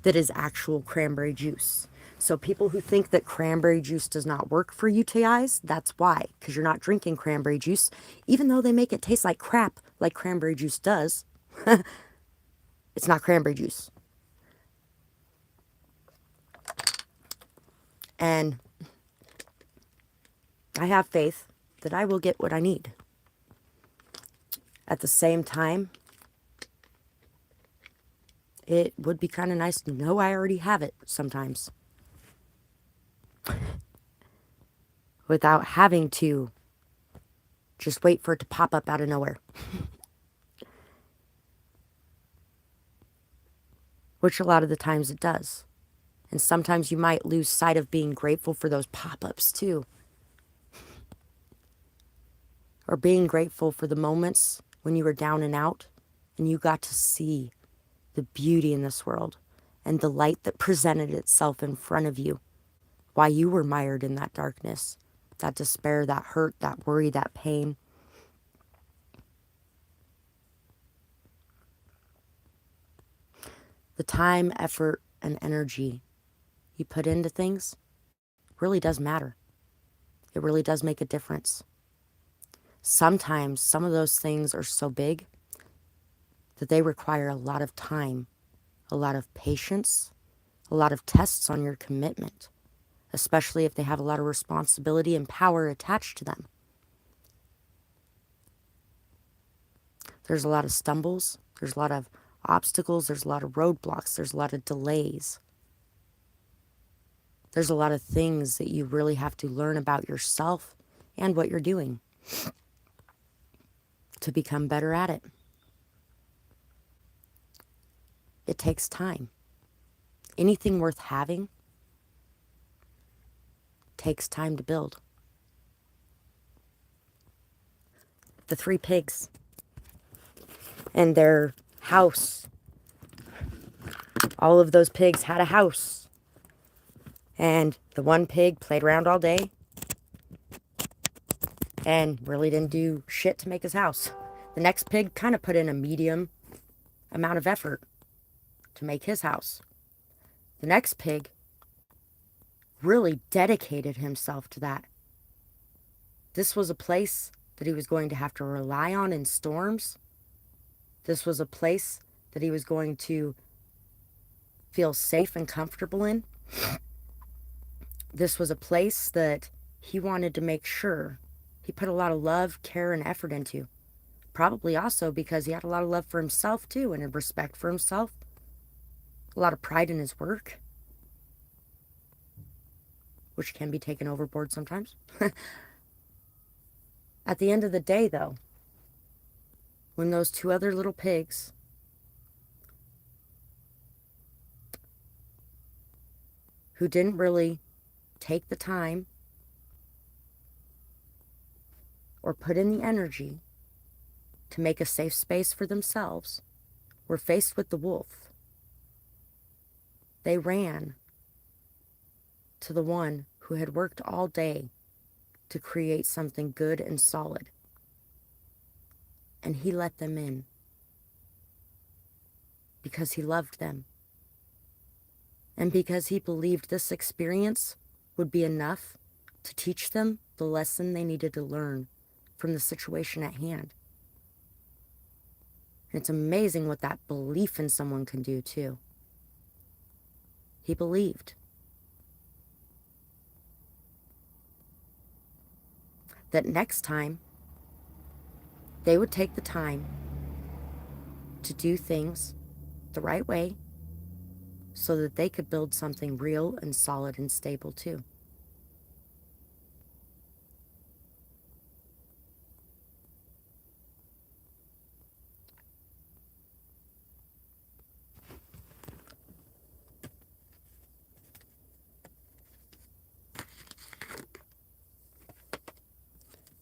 Speaker 1: that is actual cranberry juice. So people who think that cranberry juice does not work for UTIs, that's why. Because you're not drinking cranberry juice, even though they make it taste like crap, like cranberry juice does. It's not cranberry juice. And I have faith that I will get what I need. At the same time, it would be kind of nice to know I already have it sometimes, without having to just wait for it to pop up out of nowhere. Which a lot of the times it does. And sometimes you might lose sight of being grateful for those pop-ups too. Or being grateful for the moments when you were down and out and you got to see the beauty in this world and the light that presented itself in front of you while you were mired in that darkness, that despair, that hurt, that worry, that pain. The time, effort, and energy you put into things really does matter. It really does make a difference. Sometimes some of those things are so big that they require a lot of time, a lot of patience, a lot of tests on your commitment, especially if they have a lot of responsibility and power attached to them. There's a lot of stumbles, there's a lot of obstacles, there's a lot of roadblocks, there's a lot of delays. There's a lot of things that you really have to learn about yourself and what you're doing to become better at it. It takes time. Anything worth having takes time to build. The 3 pigs and their house. All of those pigs had a house. And the one pig played around all day and really didn't do shit to make his house. The next pig kind of put in a medium amount of effort to make his house. The next pig really dedicated himself to that. This was a place that he was going to have to rely on in storms. This was a place that he was going to feel safe and comfortable in. This was a place that he wanted to make sure he put a lot of love, care, and effort into. Probably also because he had a lot of love for himself too, and a respect for himself. A lot of pride in his work. which can be taken overboard sometimes. At the end of the day, though, when those two other little pigs who didn't really take the time or put in the energy to make a safe space for themselves were faced with the wolf, they ran to the one who had worked all day to create something good and solid. And he let them in because he loved them and because he believed this experience would be enough to teach them the lesson they needed to learn from the situation at hand. And it's amazing what that belief in someone can do too. He believed that next time they would take the time to do things the right way so that they could build something real and solid and stable too.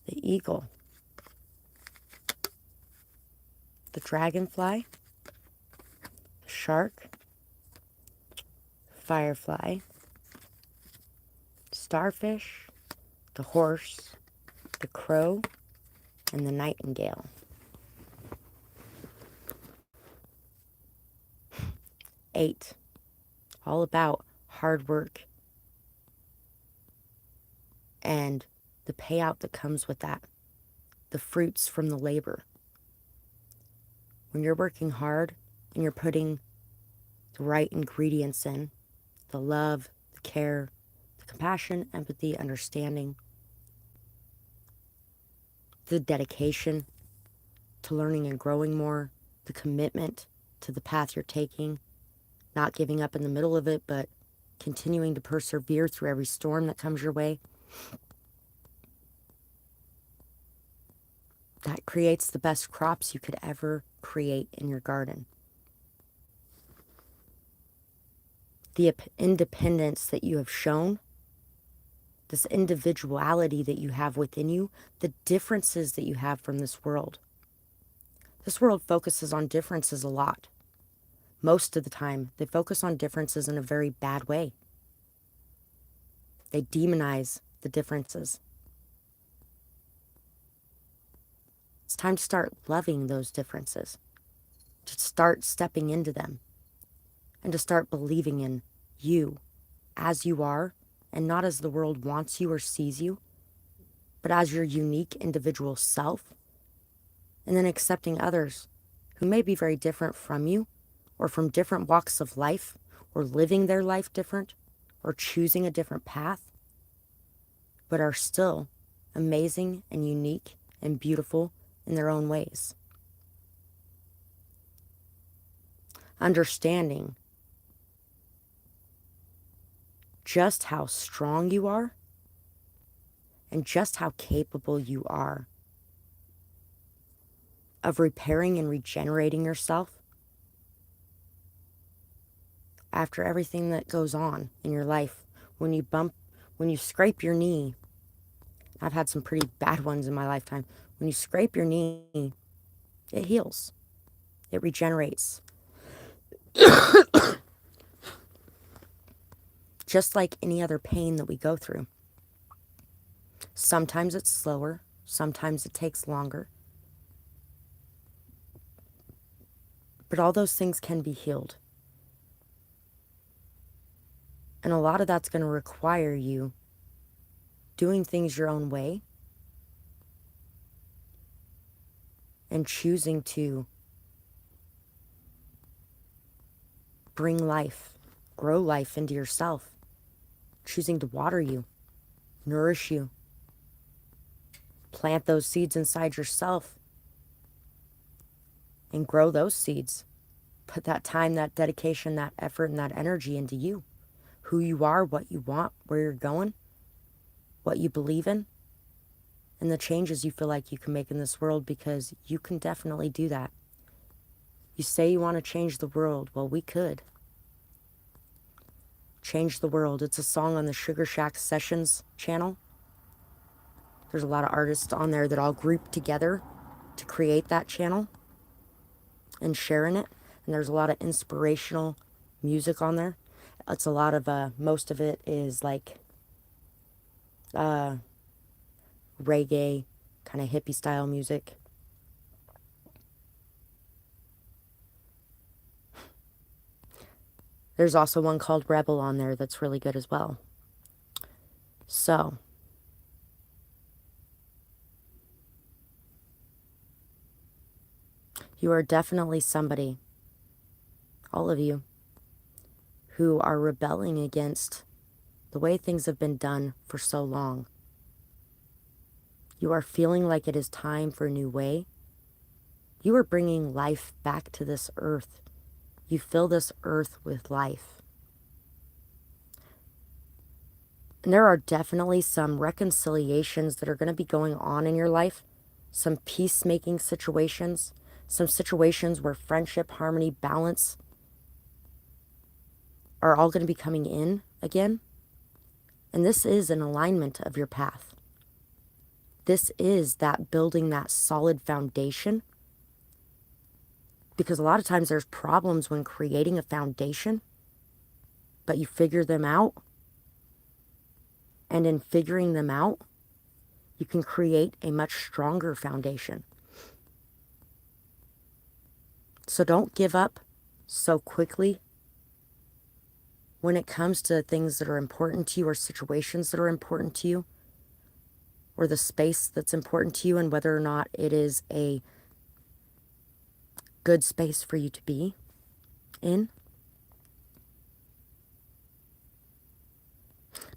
Speaker 1: The eagle, the dragonfly, the shark, firefly, starfish, the horse, the crow, and the nightingale. Eight, all about hard work and the payout that comes with that, the fruits from the labor. When you're working hard and you're putting the right ingredients in, the love, the care, the compassion, empathy, understanding, the dedication to learning and growing more, the commitment to the path you're taking, not giving up in the middle of it, but continuing to persevere through every storm that comes your way. That creates the best crops you could ever create in your garden. The independence that you have shown, this individuality that you have within you, the differences that you have from this world. This world focuses on differences a lot. Most of the time, they focus on differences in a very bad way. They demonize the differences. It's time to start loving those differences, to start stepping into them, and to start believing in you as you are, and not as the world wants you or sees you, but as your unique individual self, and then accepting others who may be very different from you, or from different walks of life, or living their life different, or choosing a different path, but are still amazing and unique and beautiful in their own ways. Understanding just how strong you are and just how capable you are of repairing and regenerating yourself after everything that goes on in your life. When you scrape your knee, I've had some pretty bad ones in my lifetime. When you scrape your knee, it heals. It regenerates. Just like any other pain that we go through. Sometimes it's slower. Sometimes it takes longer. But all those things can be healed. And a lot of that's going to require you doing things your own way and choosing to bring life, grow life into yourself, choosing to water you, nourish you, plant those seeds inside yourself and grow those seeds. Put that time, that dedication, that effort, and that energy into you, who you are, what you want, where you're going, what you believe in, and the changes you feel like you can make in this world, because you can definitely do that. You say you want to change the world. Well, we could. Change the World. It's a song on the Sugar Shack Sessions channel. There's a lot of artists on there that all group together to create that channel and sharing it. And there's a lot of inspirational music on there. It's a lot of, most of it is like reggae, kind of hippie style music. There's also one called Rebel on there that's really good as well. So, you are definitely somebody, all of you, who are rebelling against the way things have been done for so long. You are feeling like it is time for a new way. You are bringing life back to this earth. You fill this earth with life. And there are definitely some reconciliations that are going to be going on in your life, some peacemaking situations, some situations where friendship, harmony, balance are all going to be coming in again. And this is an alignment of your path. This is that building that solid foundation. Because a lot of times there's problems when creating a foundation, but you figure them out. And in figuring them out, you can create a much stronger foundation. So don't give up so quickly when it comes to things that are important to you, or situations that are important to you, or the space that's important to you, and whether or not it is a good space for you to be in.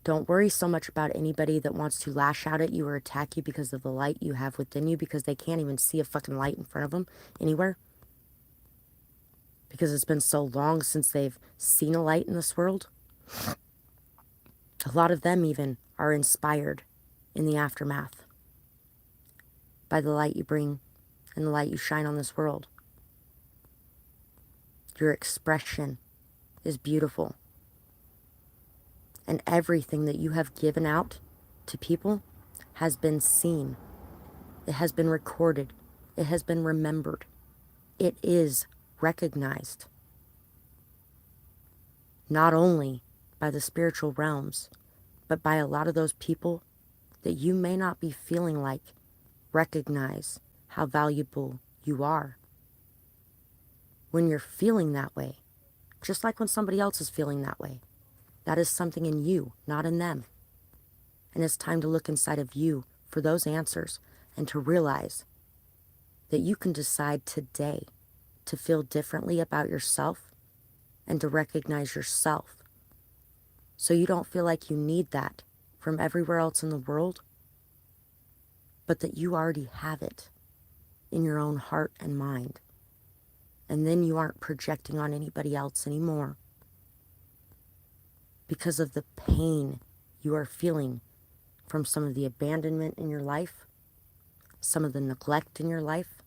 Speaker 1: Don't worry so much about anybody that wants to lash out at you or attack you because of the light you have within you, because they can't even see a fucking light in front of them anywhere. Because it's been so long since they've seen a light in this world. A lot of them even are inspired in the aftermath by the light you bring and the light you shine on this world. Your expression is beautiful. And everything that you have given out to people has been seen. It has been recorded. It has been remembered. It is recognized. Not only by the spiritual realms, but by a lot of those people that you may not be feeling like recognize how valuable you are. When you're feeling that way, just like when somebody else is feeling that way, that is something in you, not in them. And it's time to look inside of you for those answers, and to realize that you can decide today to feel differently about yourself and to recognize yourself, so you don't feel like you need that from everywhere else in the world, but that you already have it in your own heart and mind. And then you aren't projecting on anybody else anymore because of the pain you are feeling from some of the abandonment in your life, some of the neglect in your life,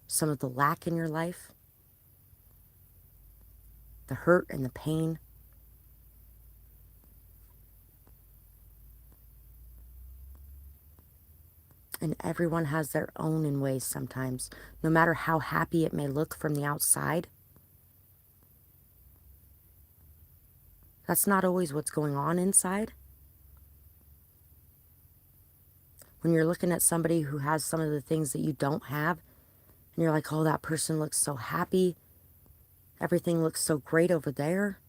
Speaker 1: some of the lack in your life, the hurt and the pain. And everyone has their own in ways sometimes. No matter how happy it may look from the outside, that's not always what's going on inside. When you're looking at somebody who has some of the things that you don't have, and you're like, oh, that person looks so happy. Everything looks so great over there.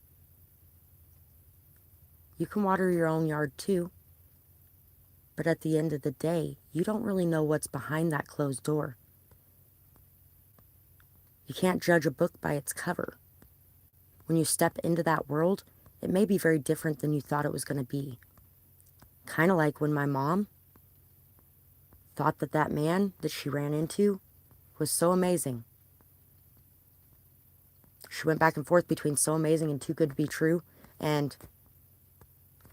Speaker 1: You can water your own yard too. But at the end of the day, you don't really know what's behind that closed door. You can't judge a book by its cover. When you step into that world, it may be very different than you thought it was going to be. Kind of like when my mom thought that that man that she ran into was so amazing. She went back and forth between so amazing and too good to be true. And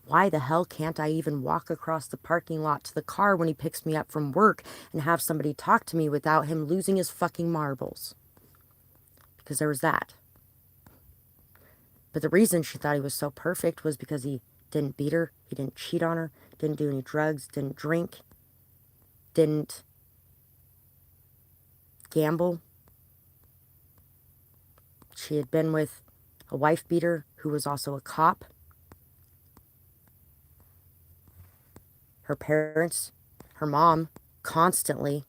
Speaker 1: Why the hell can't I even walk across the parking lot to the car when he picks me up from work and have somebody talk to me without him losing his fucking marbles? Because there was that. But the reason she thought he was so perfect was because he didn't beat her, he didn't cheat on her, didn't do any drugs, didn't drink, didn't gamble. She had been with a wife beater who was also a cop. Her parents, her mom, constantly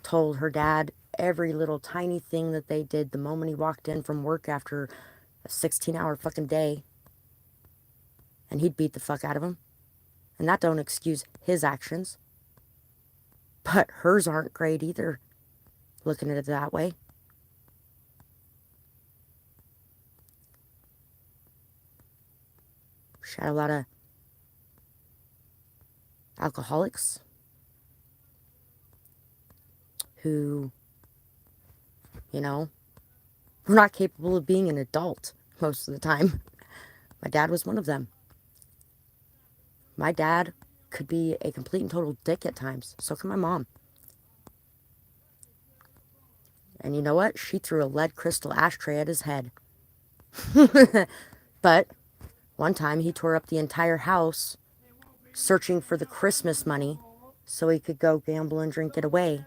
Speaker 1: told her dad every little tiny thing that they did the moment he walked in from work after a 16-hour fucking day. And he'd beat the fuck out of him. And that don't excuse his actions. But hers aren't great either, looking at it that way. She had a lot of alcoholics who, you know, were not capable of being an adult most of the time. My dad was one of them. My dad could be a complete and total dick at times. So can my mom. And you know what? She threw a lead crystal ashtray at his head. But one time he tore up the entire house searching for the Christmas money so he could go gamble and drink it away.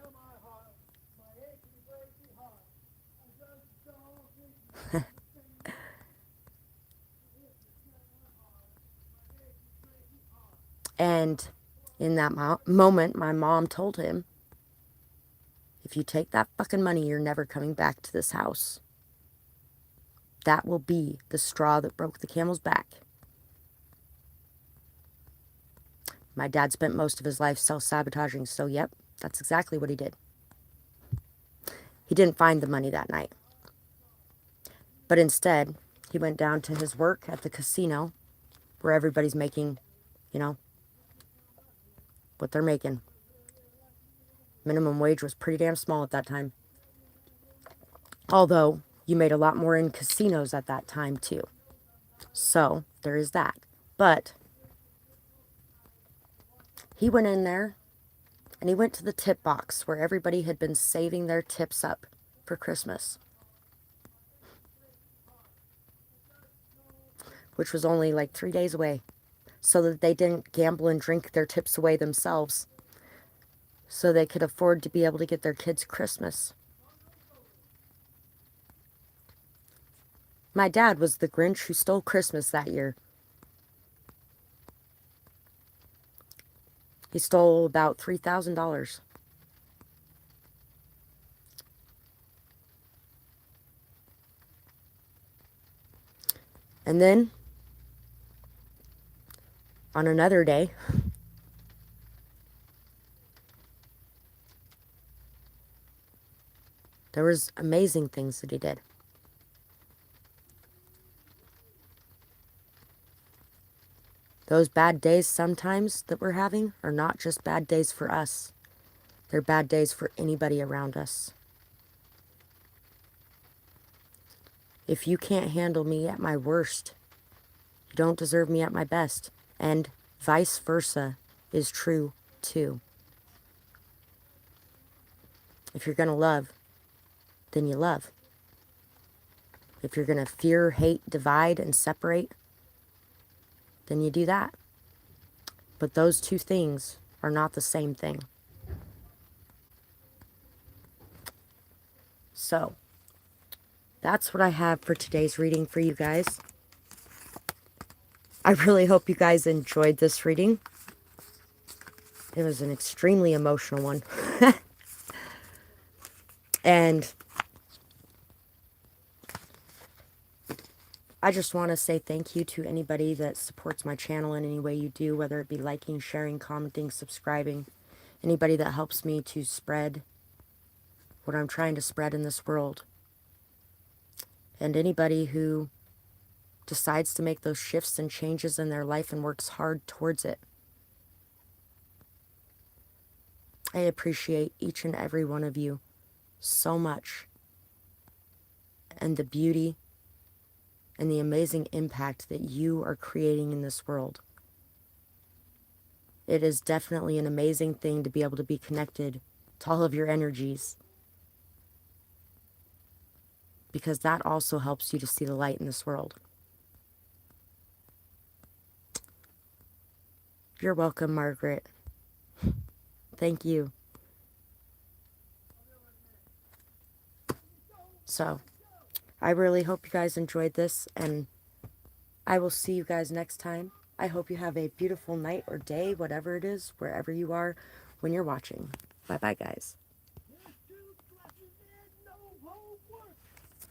Speaker 1: And in that moment, my mom told him, if you take that fucking money, you're never coming back to this house. That will be the straw that broke the camel's back. My dad spent most of his life self-sabotaging, so yep, that's exactly what he did. He didn't find the money that night. But instead, he went down to his work at the casino where everybody's making, you know, what they're making. Minimum wage was pretty damn small at that time. Although, you made a lot more in casinos at that time, too. So, there is that. But, he went in there, and he went to the tip box where everybody had been saving their tips up for Christmas. Which was only like 3 days away. So that they didn't gamble and drink their tips away themselves. So they could afford to be able to get their kids Christmas. My dad was the Grinch who stole Christmas that year. He stole about $3,000. And then, on another day, there was amazing things that he did. Those bad days sometimes that we're having are not just bad days for us. They're bad days for anybody around us. If you can't handle me at my worst, you don't deserve me at my best. And vice versa is true too. If you're going to love, then you love. If you're going to fear, hate, divide, and separate, then you do that. But those two things are not the same thing. So, that's what I have for today's reading for you guys. I really hope you guys enjoyed this reading. It was an extremely emotional one. And I just want to say thank you to anybody that supports my channel in any way you do, whether it be liking, sharing, commenting, subscribing. Anybody that helps me to spread what I'm trying to spread in this world. And anybody who decides to make those shifts and changes in their life and works hard towards it. I appreciate each and every one of you so much. And the beauty and the amazing impact that you are creating in this world. It is definitely an amazing thing to be able to be connected to all of your energies, because that also helps you to see the light in this world. You're welcome, Margaret. Thank you. So, I really hope you guys enjoyed this, and I will see you guys next time. I hope you have a beautiful night or day, whatever it is, wherever you are when you're watching. Bye-bye, guys.